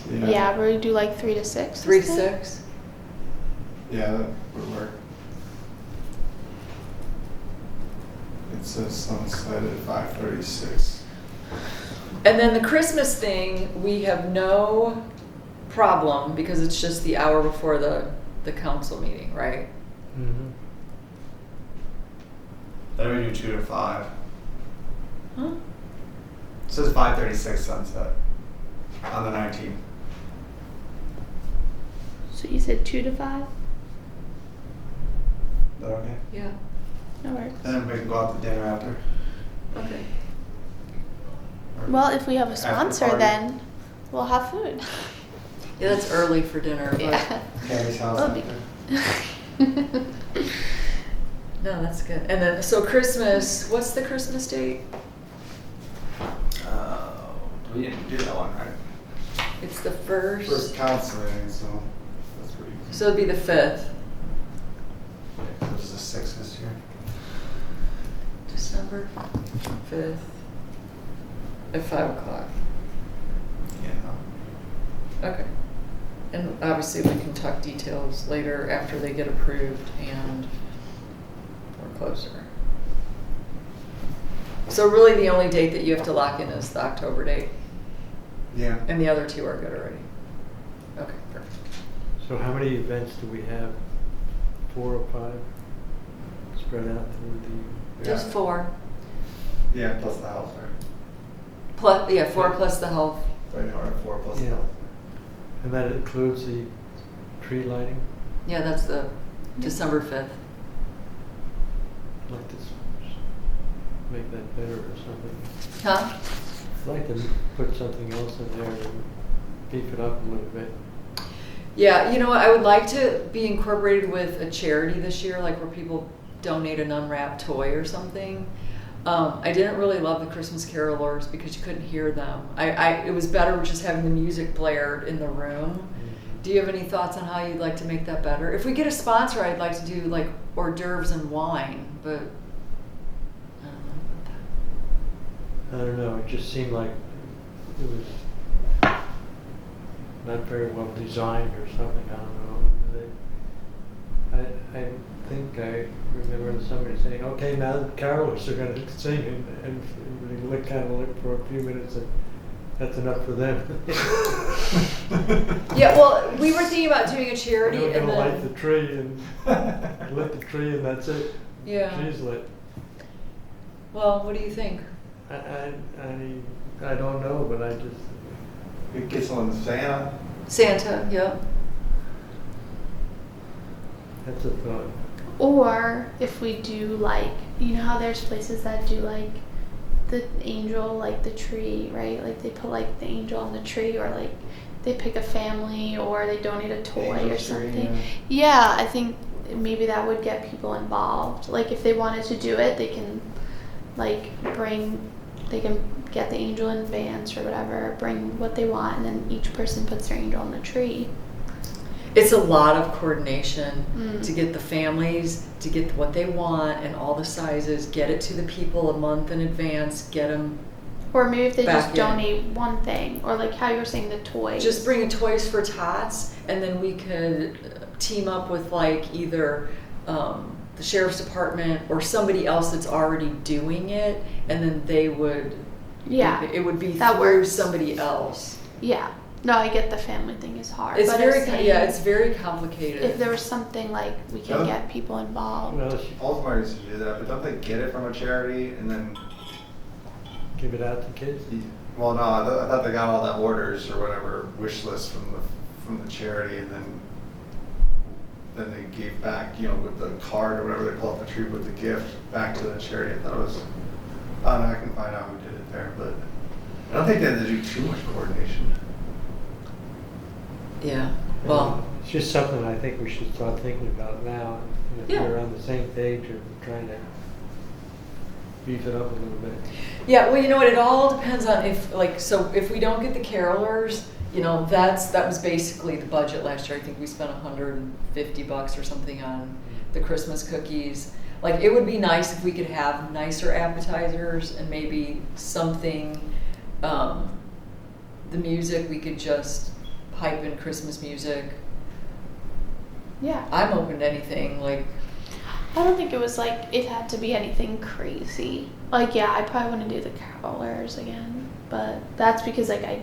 Yeah, we do like 3 to 6. 3 to this time? 6. Yeah, that would work. It says sunset at 5:36. And then the Christmas thing, we have no problem because it's just the hour before the council meeting, right? Mhm. Then we do 2 to 5. Huh? It says 5:36 sunset on the 19th. So you said 2 to 5? Is that okay? Yeah. No worries. And then we can go out to dinner after. Okay. Or Well, if we have a after sponsor, party. then we'll have food. Yeah, that's early for dinner, but Yeah. Carrie's house That'll after. no, that's good. And then, so Christmas, what's the Christmas date? We didn't do that one, right? It's the first. First council meeting, so that's pretty easy. So it'd be the 5th, It was the 6th this year. December 5th at 5 o'clock. Yeah. Okay. And obviously we can talk details later after they get approved and we're closer. So really the only date that you have to lock in is the October date Yeah. and the other 2 are good already. Okay, perfect. So how many events do we have? 4 or 5? Spread out through the... Just 4. Yeah, plus the health, right? Plus, yeah, 4 plus the health. Right, or 4 plus the Yeah. health. And that includes the tree lighting? Yeah, that's the December 5th. I'd like to make that better or something. Huh? I'd like to put something else in there. beef it up a little bit. Yeah, you know, I would like to be incorporated with a charity this year, like where people donate an unwrapped toy or something. I didn't really love the Christmas carolers because you couldn't hear them. It was better just having the music blared in the room. Do you have any thoughts on how you'd like to make that better? If we get a sponsor, I'd like to do like hors d'oeuvres and wine, but I don't know about that. I don't know, it just seemed like it was not very well designed or something, I don't know. I think I remember somebody saying, okay, now the carolers are going to sing, and we kind of looked for a few minutes, and that's enough for them. Yeah, well, we were thinking about doing a charity They were and going to then light the tree and lit the tree, and that's it. Yeah. Tree's lit. Well, what do you think? I don't know, but I just, We could get someone Santa. Santa, yeah. that's a thought. Or if we do like, you know how there's places that do like the angel, like the tree, right? Like they put like the angel on the tree, or like they pick a family, or they donate a toy or Angel's tree, something. Yeah, I think maybe that would get people involved. Like if they wanted to do it, they can like they can get the angel in bands or whatever, bring what they want, and then each person puts their angel on the tree. It's a lot of coordination to get the families to get what they want and all the sizes, get it to the people a month in advance, get them. Or maybe if they Back just in. donate one thing, or like how you were saying the toys. Just bring a Toys for Tots, and then we could team up with like either the sheriff's department or somebody else that's already doing it, and then they would. Yeah, It would be that through works. somebody else. Yeah. No, I get the family thing is hard. It's but very I'm saying it's very complicated. if there was something like we can Yeah. get people involved. Well, Alzheimer used to do that, but don't they get it from a charity and then? give it out to kids. Well, no, I thought they got all the orders or whatever wish list from the charity, and then they gave back, you know, with the card or whatever they pull up the tree with the gift back to the charity. I thought it was. I don't know. I can find out who did it there, but I don't think they had to do too much coordination. Yeah. Well, It's just something I think we should start thinking about now. And if Yeah. we're on the same page of trying to beef it up a little bit. yeah. Well, you know what? It all depends on if we don't get the carolers, you know, that was basically the budget last year. I think we spent $150 or something on the Christmas cookies. Like, it would be nice if we could have nicer appetizers and maybe something. The music, we could just pipe in Christmas music. Yeah. I'm open to anything. Like, I don't think it was like it had to be anything crazy. Like, yeah, I probably want to do the carolers again, but that's because like I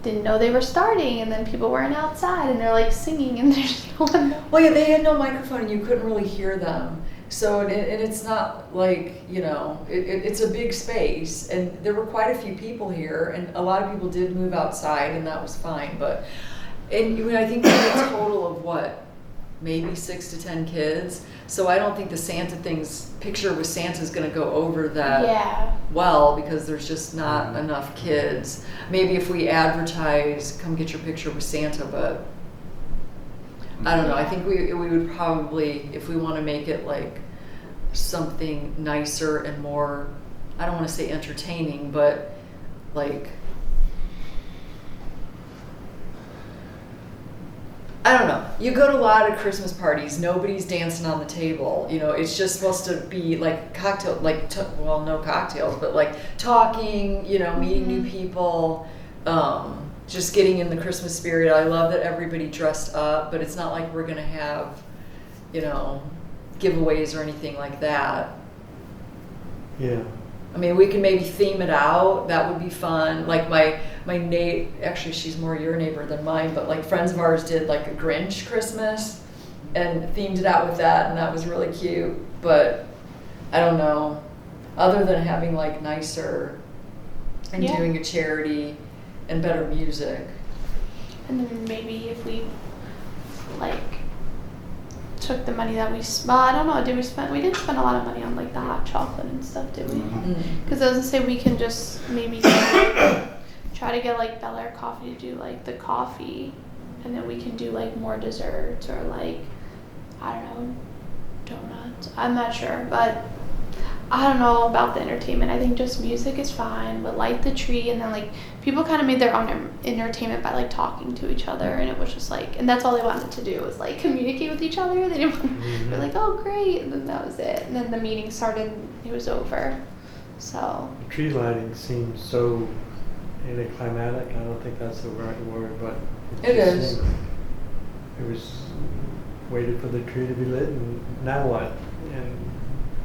didn't know they were starting, and then people weren't outside and they're like singing and there's no one. well, yeah, they had no microphone and you couldn't really hear them. So, and it's not like, you know, it's a big space, and there were quite a few people here, and a lot of people did move outside, and that was fine. But, and I think we had a total of what, maybe 6 to 10 kids. So I don't think the Santa picture with Santa is going to go over that Yeah. well, because there's just not enough kids. Maybe if we advertise, come get your picture with Santa, but I don't know. I think we would probably, if we want to make it like something nicer and more, I don't want to say entertaining, but like, I don't know. You go to a lot of Christmas parties, nobody's dancing on the table. You know, it's just supposed to be like cocktail, well, no cocktails, but like talking, you know, meeting new people, just getting in the Christmas spirit. I love that everybody dressed up, but it's not like we're going to have, you know, giveaways or anything like that. Yeah. I mean, we can maybe theme it out. That would be fun. Like my actually, she's more your neighbor than mine, but like friends of ours did like a Grinch Christmas and themed it out with that, and that was really cute. But I don't know, other than having like nicer and Yeah. doing a charity and better music. And then maybe if we like took the money that we I don't know, we didn't spend a lot of money on like the hot chocolate and stuff, did we? Mm. Because I was gonna say we can just maybe try to get like Bel Air Coffee to do like the coffee, and then we can do like more desserts or like, I don't know, donuts. I'm not sure, but I don't know about the entertainment. I think just music is fine, but light the tree, and then like people kind of made their own entertainment by like talking to each other, and it was just like, and that's all they wanted to do was like communicate with each other. They didn't want, they're like, oh great, and then that was it. And then the meeting started, it was over. So The tree lighting seems so anticlimactic. I don't think that's the right word, but It just is. seemed- It was waited for the tree to be lit, and now what? And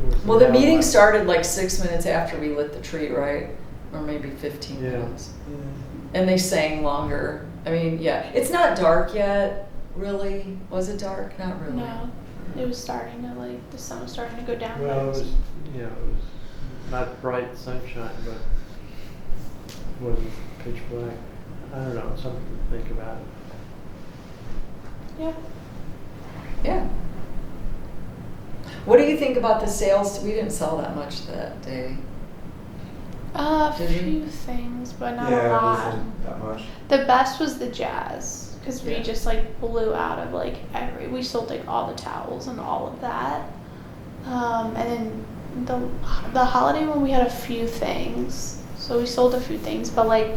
it was Well, the now meeting what? started like 6 minutes after we lit the tree, right? Or maybe 15 Yeah. minutes. And they sang longer. I mean, yeah, it's not dark yet, really. Was it dark? Not really. no, it was starting to like, the sun was starting to go down. Well, it was, it was not bright sunshine, but it wasn't pitch black. I don't know, something to think about. Yeah. Yeah. What do you think about the sales? We didn't sell that much that day. A Did we? few things, but not a Yeah, it lot. wasn't that much. The best was the jazz, because we Yeah. just like blew out of like we sold like all the towels and all of that. And then the holiday one, we had a few things, so we sold a few things, but like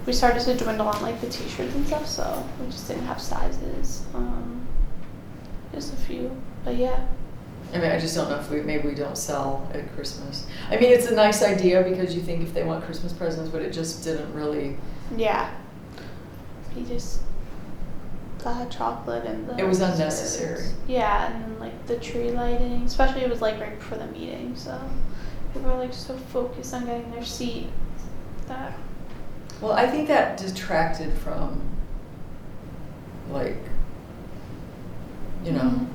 we started to dwindle on like the t-shirts and stuff, so we just didn't have sizes. Just a few, but yeah. I mean, I just don't know if maybe we don't sell at Christmas. I mean, it's a nice idea because you think if they want Christmas presents, but it just didn't really. Yeah. We just the hot chocolate and the It was desserts. unnecessary. Yeah, and then like the tree lighting, especially it was like right before the meeting, so people were like so focused on getting their seat that Well, I think that detracted from, like, you know, Mhm.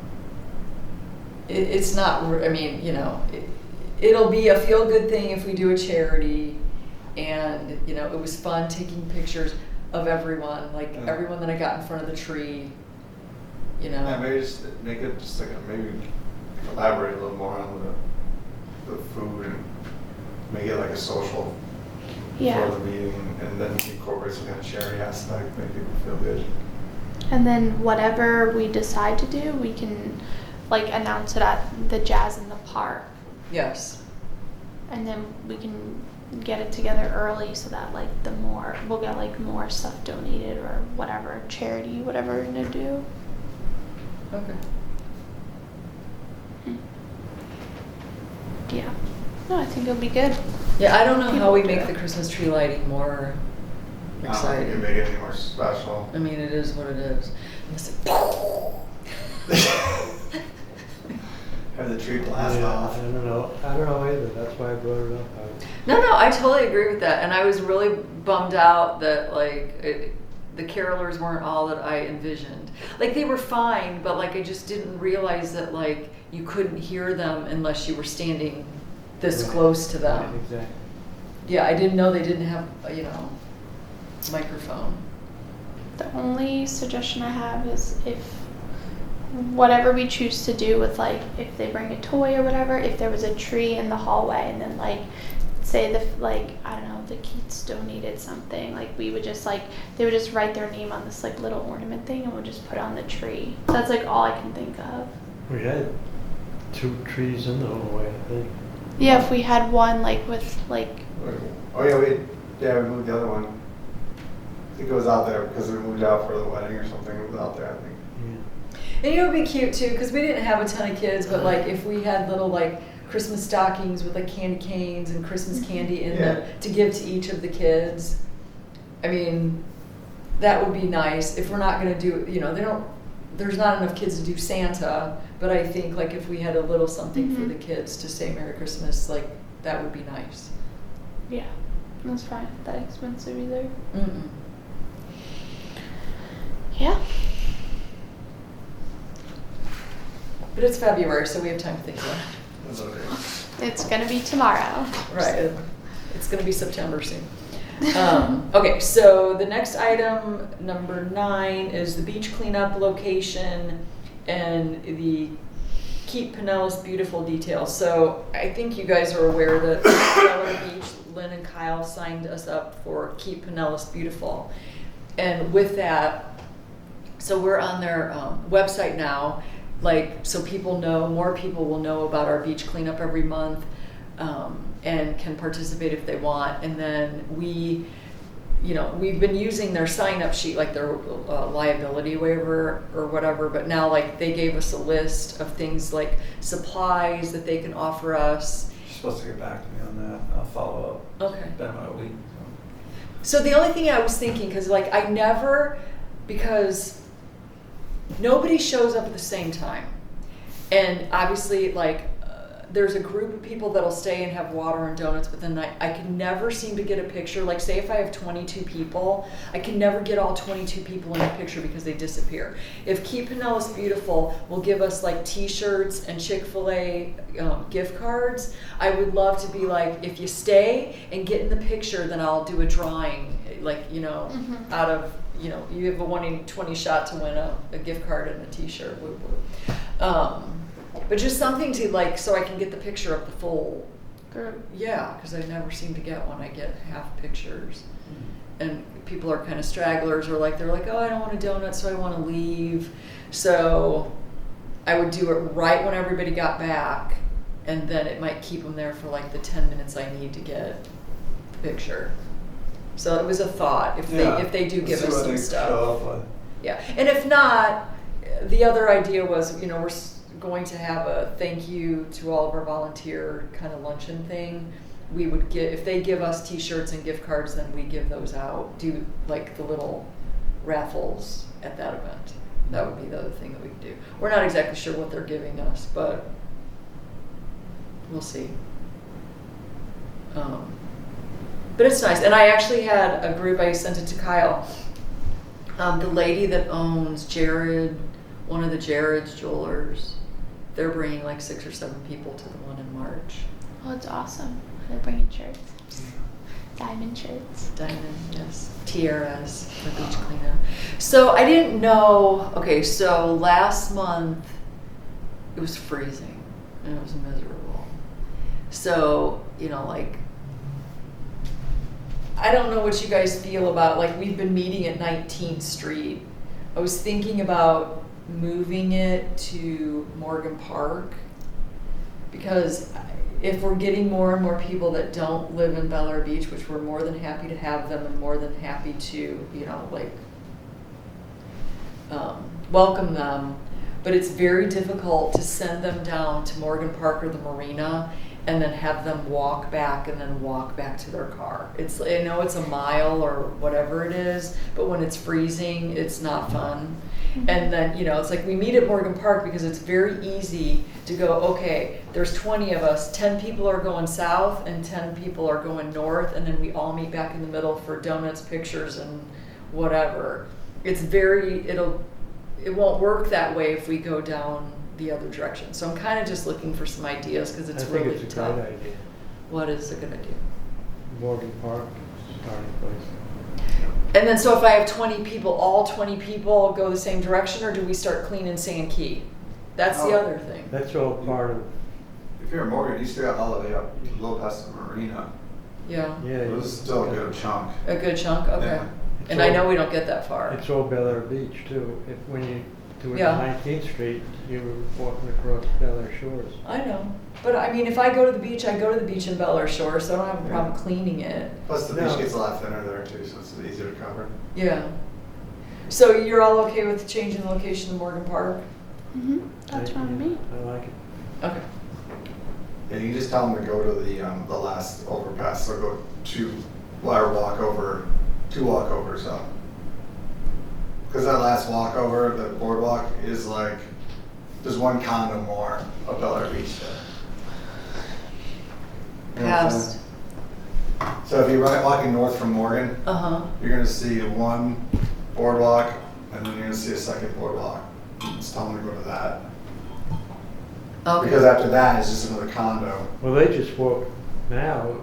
it's not, I mean, you know, it'll be a feel-good thing if we do a charity, and, you know, it was fun taking pictures of everyone, like Yeah. everyone that I got in front of the tree, you know. Yeah, maybe just make it just like maybe elaborate a little more on the food and make it like a social yeah. for the meeting, and then incorporate some kind of charity aspect, make people feel good. And then whatever we decide to do, we can like announce it at the jazz in the park, Yes. and then we can get it together early so that like we'll get like more stuff donated or whatever charity, whatever we're gonna do. Okay. Yeah. No, I think it'll be good. Yeah, I don't know how we People do make it. the Christmas tree lighting more I don't think you exciting. make it any more special. I mean, it is what it is. Have the tree blast Yeah, off. I don't know either. That's why I brought it up. No, I totally agree with that, and I was really bummed out that the carolers weren't all that I envisioned. Like they were fine, but like I just didn't realize that like you couldn't hear them unless you were standing this Right. close to them. Right, exactly. Yeah, I didn't know they didn't have microphone. The only suggestion I have is if whatever we choose to do with like if they bring a toy or whatever, if there was a tree in the hallway and then like say I don't know, the Keats donated something, like we would just like they would just write their name on this like little ornament thing and we'll just put it on the tree. That's like all I can think of. We had 2 trees in the hallway, I think. Yeah, if we had one like with like Oh yeah, we moved the other one. I think it was out there because we moved out for the wedding or something. It was out there, I think. Yeah. And it would be cute too, because we didn't have a ton of kids, but like if we had little like Christmas stockings with like candy canes and Christmas candy in them to give to each of the kids. I mean, that would be nice. If we're not gonna do, there's not enough kids to do Santa, but I think like if we had a little something for Mhm. the kids to say Merry Christmas, like that would be nice. yeah, that's fine. Not that expensive either. Mm-mm. Yeah. But it's February, so we have time to think about it. That's okay. It's gonna be tomorrow. Right, it's gonna be September soon. Okay, so the next item, number 9, is the beach cleanup location and the Keep Pinellas beautiful details. So I think you guys are aware that Pinellas Beach Lynn and Kyle signed us up for Keep Pinellas Beautiful. And with that, so we're on their website now, like, so people know, more people will know about our beach cleanup every month, and can participate if they want. And then we've been using their sign-up sheet, like their liability waiver or whatever, but now, like, they gave us a list of things like supplies that they can offer us. She's supposed to get back to me on that. I'll follow up. Okay. It's been about a week. So the only thing I was thinking, because nobody shows up at the same time. And obviously, like, there's a group of people that'll stay and have water and donuts, but then I can never seem to get a picture. Like, say if I have 22 people, I can never get all 22 people in a picture because they disappear. If Keep Pinellas Beautiful will give us, like, t-shirts and Chick-fil-A gift cards, I would love to be like, if you stay and get in the picture, then I'll do a drawing, like, out of, you have a 1 in 20 shot to win a gift card and a t-shirt. Woo woo. But just something to, like, so I can get the picture of the full Group. Yeah, because I never seem to get one. I get half pictures. And people are kind of stragglers, or like, they're like, oh, I don't want a donut, so I want to leave. So I would do it right when everybody got back, and then it might keep them there for like the 10 minutes I need to get the picture. So it was a thought, if they do give us some stuff. Yeah, and if not, the other idea was, we're going to have a thank you to all of our volunteer kind of luncheon thing. We would get, if they give us t-shirts and gift cards, then we give those out, do like the little raffles at that event. That would be the other thing that we could do. We're not exactly sure what they're giving us, but we'll see. But it's nice. And I actually had a group, I sent it to Kyle. The lady that owns one of the Jared's Jewelers, they're bringing like 6 or 7 people to the one in March. Oh, it's awesome. They're bringing shirts. Diamond shirts. Diamond, yes. Tiaras for beach cleanup. So I didn't know, okay, so last month it was freezing and it was miserable. So, like, I don't know what you guys feel about, like, we've been meeting at 19th Street. I was thinking about moving it to Morgan Park, because if we're getting more and more people that don't live in Bel Air Beach, which we're more than happy to have them and more than happy to, welcome them, but it's very difficult to send them down to Morgan Park or the marina and then have them walk back and then walk back to their car. I know it's a mile or whatever it is, but when it's freezing, it's not fun. And then, it's like we meet at Morgan Park because it's very easy to go, okay, there's 20 of us, 10 people are going south and 10 people are going north, and then we all meet back in the middle for donuts, pictures, and whatever. It won't work that way if we go down the other direction. So I'm kind of just looking for some ideas because it's really tough. I think it's a great idea. What is a good idea? Morgan Park, starting place. And then, so if I have 20 people, all 20 people go the same direction, or do we start cleaning Sand Key? That's the other thing. That's all part of. If you're in Morgan, you still got all the way up a little past the marina. Yeah. Yeah. It was still a good chunk. A good chunk? Okay. Yeah. And I know we don't get that far. It's all Bel Air Beach too. When you do it Yeah. on 19th Street, you were walking across Bel Air shores. I know. But I mean, if I go to the beach, I go to the beach in Bel Air Shore, so I don't have a problem cleaning it. Plus the No. beach gets a lot thinner there too, so it's easier to cover. Yeah. So you're all okay with changing the location to Morgan Park? That's fine with me. I like it. Okay. Yeah, you can just tell them to go to the last overpass, so go to two walkovers up. Because that last walkover, the boardwalk, is like, there's one condo more of Bel Air Beach there. You know what I'm Past. saying? So if you're walking north from Morgan, you're gonna see one boardwalk, and then you're gonna see a second boardwalk. Just tell them to go to that. Okay. Because after that is just another condo. Well, they just walk now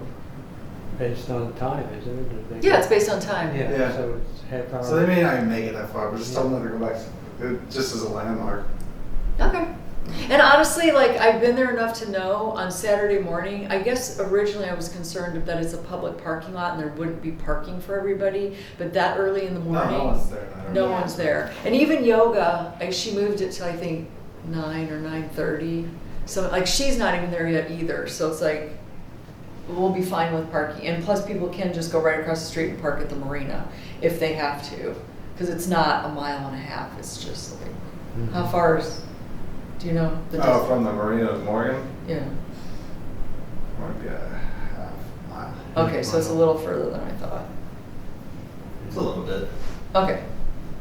based on time, isn't it? Yeah, it's based on time. Yeah, Yeah. so it's half hour. So they may not even make it that far, but just tell them to go back, just as a landmark. Okay. And honestly, like, I've been there enough to know on Saturday morning, I guess originally I was concerned that it's a public parking lot and there wouldn't be parking for everybody, but that early in the morning. No one's there. I don't No know. one's there. And even yoga, she moved it to, I think, 9 or 9:30. So, like, she's not even there yet either. So it's like, we'll be fine with parking. And plus, people can just go right across the street and park at the marina if they have to. Because it's not a mile and a half. It's just like, how far is, do you know? The Oh, distance? from the marina to Morgan? Yeah. Might be a half mile. Okay, so it's a little further than I thought. It's a little bit. Okay,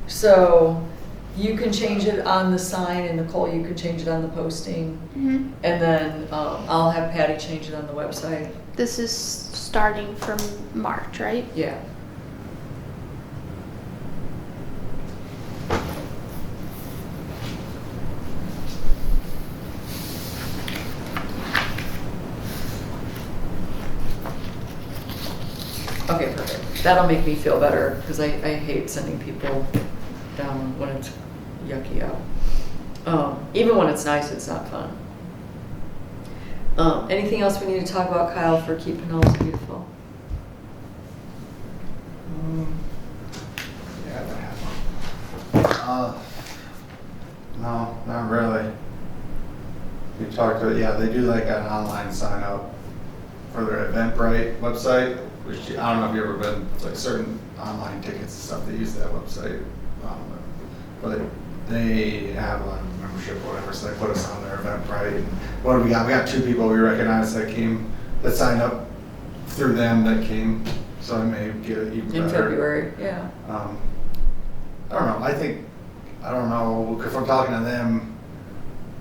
so you can change it on the sign, and Nicole, you can change it on the posting. Mhm. And then I'll have Patty change it on the website. This is starting from March, right? Yeah. Okay, perfect. That'll make me feel better, because I hate sending people down when it's yucky out. Even when it's nice, it's not fun. Anything else we need to talk about, Kyle, for Keep Pinellas Beautiful? Yeah, that happened. No, not really. We talked about, yeah, they do like an online sign up for their Eventbrite website, which I don't know if you've ever been, like certain online tickets and stuff, they use that website. But they have a membership or whatever, so they put us on their Eventbrite. And what do we got? We got 2 people we recognize that signed up through them that came, so I may get it even better. In February, yeah. I don't know, I don't know, if I'm talking to them,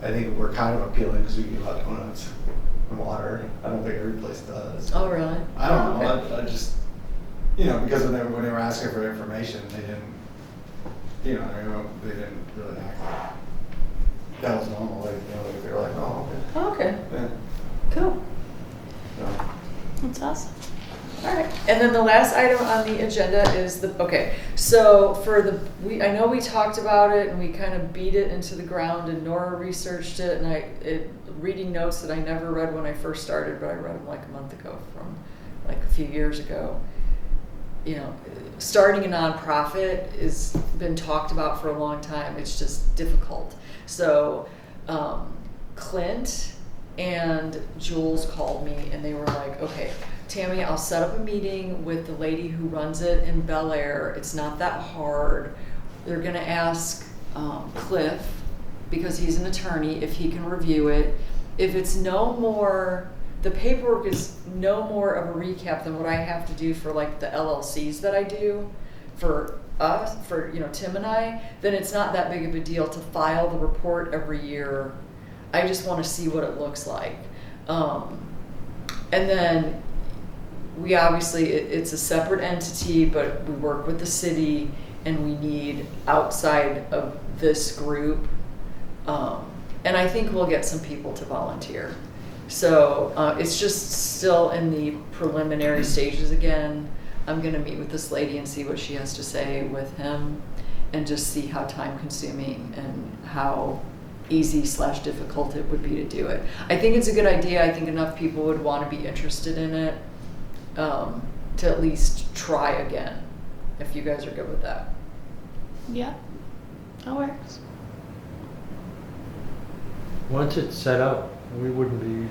I think we're kind of appealing because we get a lot of donuts and water. I don't think every place does. Oh, really? I don't know, Okay. I just, because when they were asking for information, they didn't, they didn't really act like that was normal, like, they were like, oh, okay. Oh, okay, Yeah. cool. So, That's awesome. All right, and then the last item on the agenda is so for I know we talked about it and we kind of beat it into the ground, and Nora researched it, and reading notes that I never read when I first started, but I read them like a month ago from like a few years ago. Starting a nonprofit has been talked about for a long time. It's just difficult. So Clint and Jules called me and they were like, okay, Tammy, I'll set up a meeting with the lady who runs it in Bel Air. It's not that hard. They're gonna ask Cliff, because he's an attorney, if he can review it. If it's no more, the paperwork is no more of a recap than what I have to do for like the LLCs that I do for us, for Tim and I, then it's not that big of a deal to file the report every year. I just want to see what it looks like. And then we obviously, it's a separate entity, but we work with the city and we need outside of this group. And I think we'll get some people to volunteer. So it's just still in the preliminary stages again. I'm gonna meet with this lady and see what she has to say with him and just see how time consuming and how easy/difficult it would be to do it. I think it's a good idea. I think enough people would want to be interested in it to at least try again, if you guys are good with that. Yeah, that works. Once it's set up, we wouldn't be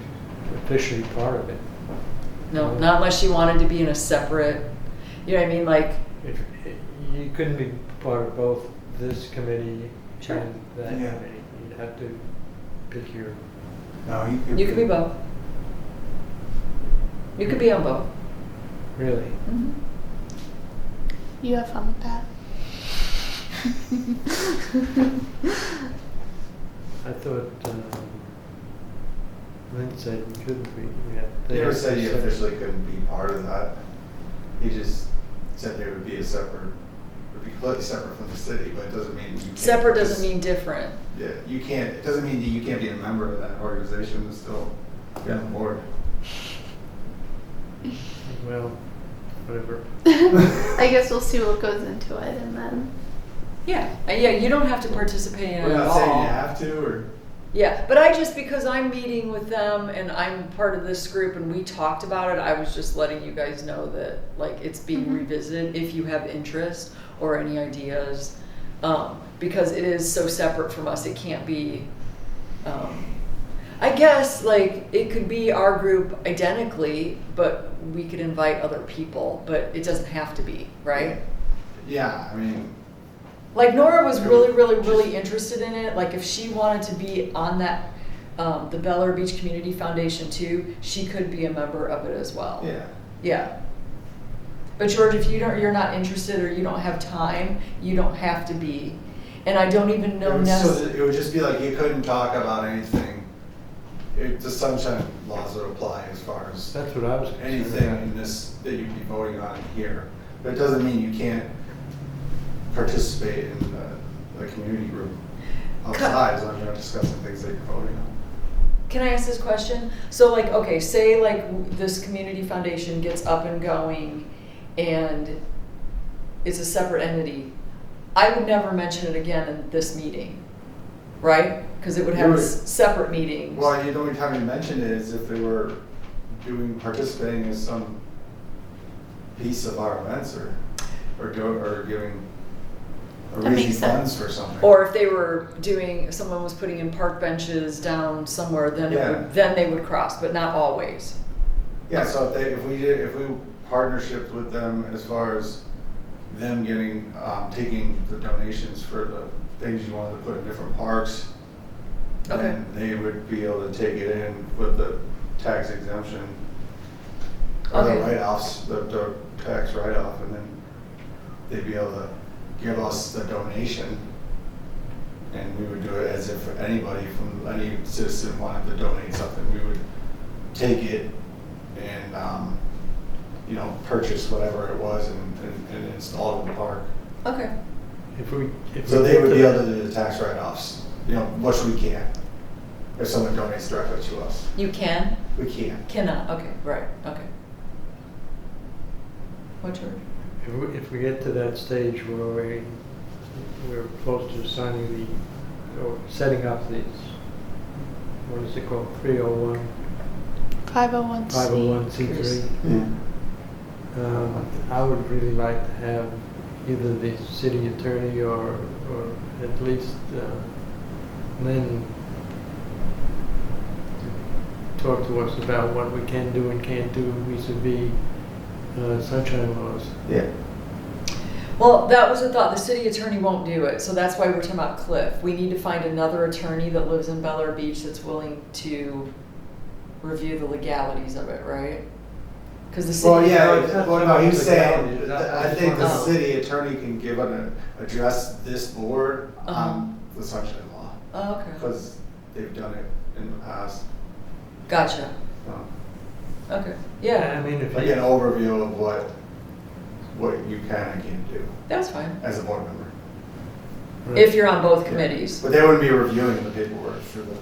officially part of it. No, not unless you wanted to be in a separate, you know what I mean, like, You couldn't be part of both this committee Sure. and that Yeah. committee. You'd have to pick your, No, you could be both. You could be on both. really. Mm-hmm. You have fun with that. I thought Lynn said you couldn't be. They never said you separate- officially couldn't be part of that. He just said there would be would be completely separate from the city, but it doesn't mean you can't. Separate doesn't mean different. Yeah, it doesn't mean that you can't be a member of that organization and still be on the board. Well, whatever. I guess we'll see what goes into it and then. Yeah, you don't have to participate in We're it at not saying all. you have to, or, Yeah, but I just, because I'm meeting with them and I'm part of this group and we talked about it, I was just letting you guys know that, like, it's being Mhm. revisited if you have interest or any ideas. Because it is so separate from us, it can't be, I guess, like, it could be our group identically, but we could invite other people, but it doesn't have to be, right? Yeah, I mean, Like Nora was really interested in it. Like if she wanted to be on that, the Bel Air Beach Community Foundation too, she could be a member of it as well. yeah. Yeah. But George, if you're not interested or you don't have time, you don't have to be. And I don't even know So it would just be like you couldn't talk about anything. The sunshine laws would apply as far as That's what I was concerned anything about. in this that you'd be voting on here. But it doesn't mean you can't participate in the community group outside as long as you're not discussing things that you're voting on. Can I ask this question? So like, okay, say like this community foundation gets up and going and it's a separate entity. I would never mention it again in this meeting, right? Because it would have separate meetings. Well, the only time you mentioned it is if they were participating in some piece of our events or giving or That raising makes funds sense. for something. Or if they were someone was putting in park benches down somewhere, then then they would cross, but not always. Yeah, so if we partnership with them as far as them getting taking the donations for the things you wanted to put in different parks, then they would be able to take it in with the tax exemption or the write-offs, the tax write-off, and then they'd be able to give us the donation, and we would do it as if anybody from any citizen wanted to donate something. We would take it and purchase whatever it was and install it in the park. Okay. So they would be able to do the tax write-offs, which we can't. If someone donates directly to us, You can? we can't. Cannot. Okay. Right. Okay. What, George? If we get to that stage where we're close to signing or setting up these, what is it called, 301? 501c. 501c3. I would really like to have either the city attorney or at least Lynn talk to us about what we can do and can't do vis-a-vis sunshine laws. Yeah. Well, that was a thought. The city attorney won't do it, so that's why we're talking about Cliff. We need to find another attorney that lives in Bel Air Beach that's willing to review the legalities of it, right? Because the city. Well, yeah. it's not Well, no, he's so saying. much I think the Oh. city attorney can address this board on the sunshine law Oh, okay. because they've done it in the past. Gotcha. So, Okay. Yeah, I mean, if like you, an overview of what you can and can't do that's fine. as a board member. right. If you're on both committees. But they wouldn't be reviewing the paperwork for the.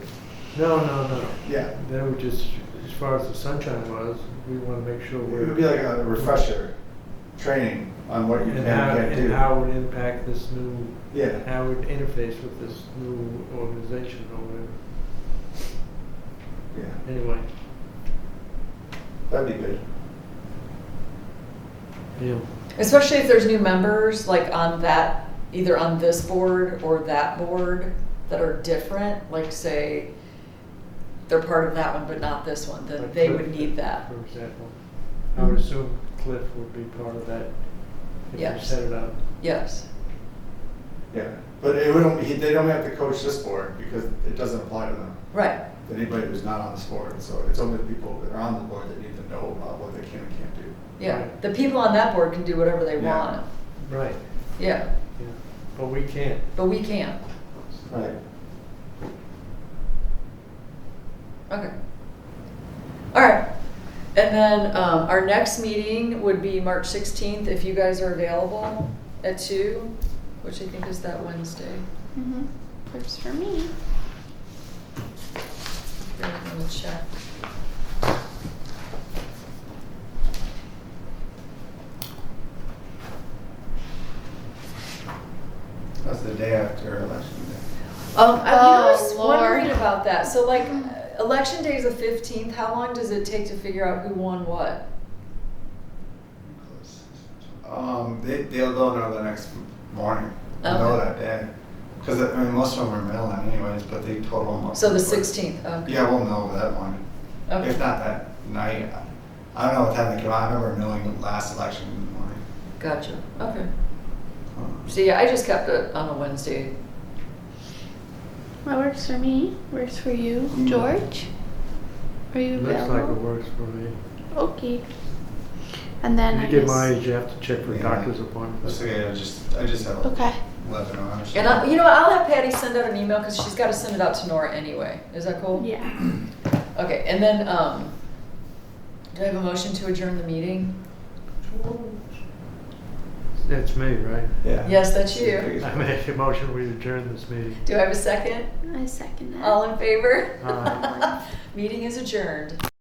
No. Yeah. They would just, as far as the sunshine laws, we want to make sure It we're. would be like a refresher training on what you can And and can't do. and how it would impact this new, Yeah. how it would interface with this new organization or whatever. Yeah. Anyway, That'd be good. yeah. Especially if there's new members, like on that, either on this board or that board, that are different, like say, they're part of that one but not this one, then Like they Cliff, would need that. For example, I would assume Cliff would be part of that if we Yes. set it up. Yes. Yeah. But they don't have to coach this board because it doesn't apply to them. Right. Anybody who's not on this board. So it's only the people that are on the board that need to know about what they can and can't do. Yeah. Right. The people on that board can do whatever they Yeah. want. Right, Yeah. yeah. But we can't. But we can't. Right. Okay. All right. And then our next meeting would be March 16th if you guys are available at 2, which I think is that Wednesday. Mm-hmm. Works for me. Here, let me check. That's the day after election day. I was Oh, Lord. wondering about that. So like, election day is the 15th. How long does it take to figure out who won what? They'll know the next morning. They'll know that day. Because I mean, most of them are mail-in anyways, but they total them up. So the before. 16th. Okay. Yeah, we'll know that morning. Okay. If not that night. I don't know what time they came out. I remember knowing last election in the morning. Gotcha. Okay. Um, So yeah, I just kept it on a Wednesday. That works for me. Works for you, Mm. George. Are you Looks like it available? works for me. Okay. And then When I you get guess. my age, you have to check for Yeah. doctor's That's appointments. okay. I just have 11 hours. And I, you know, I'll have Patty send out an email because she's got to send it out to Nora anyway. Is that cool? Yeah. Okay. And then, do I have a motion to adjourn the meeting? That's me, right? Yeah. Yes, that's you. I make a motion, we adjourn this meeting. Do I have a second? I second that. All in favor? Aye. Meeting is adjourned.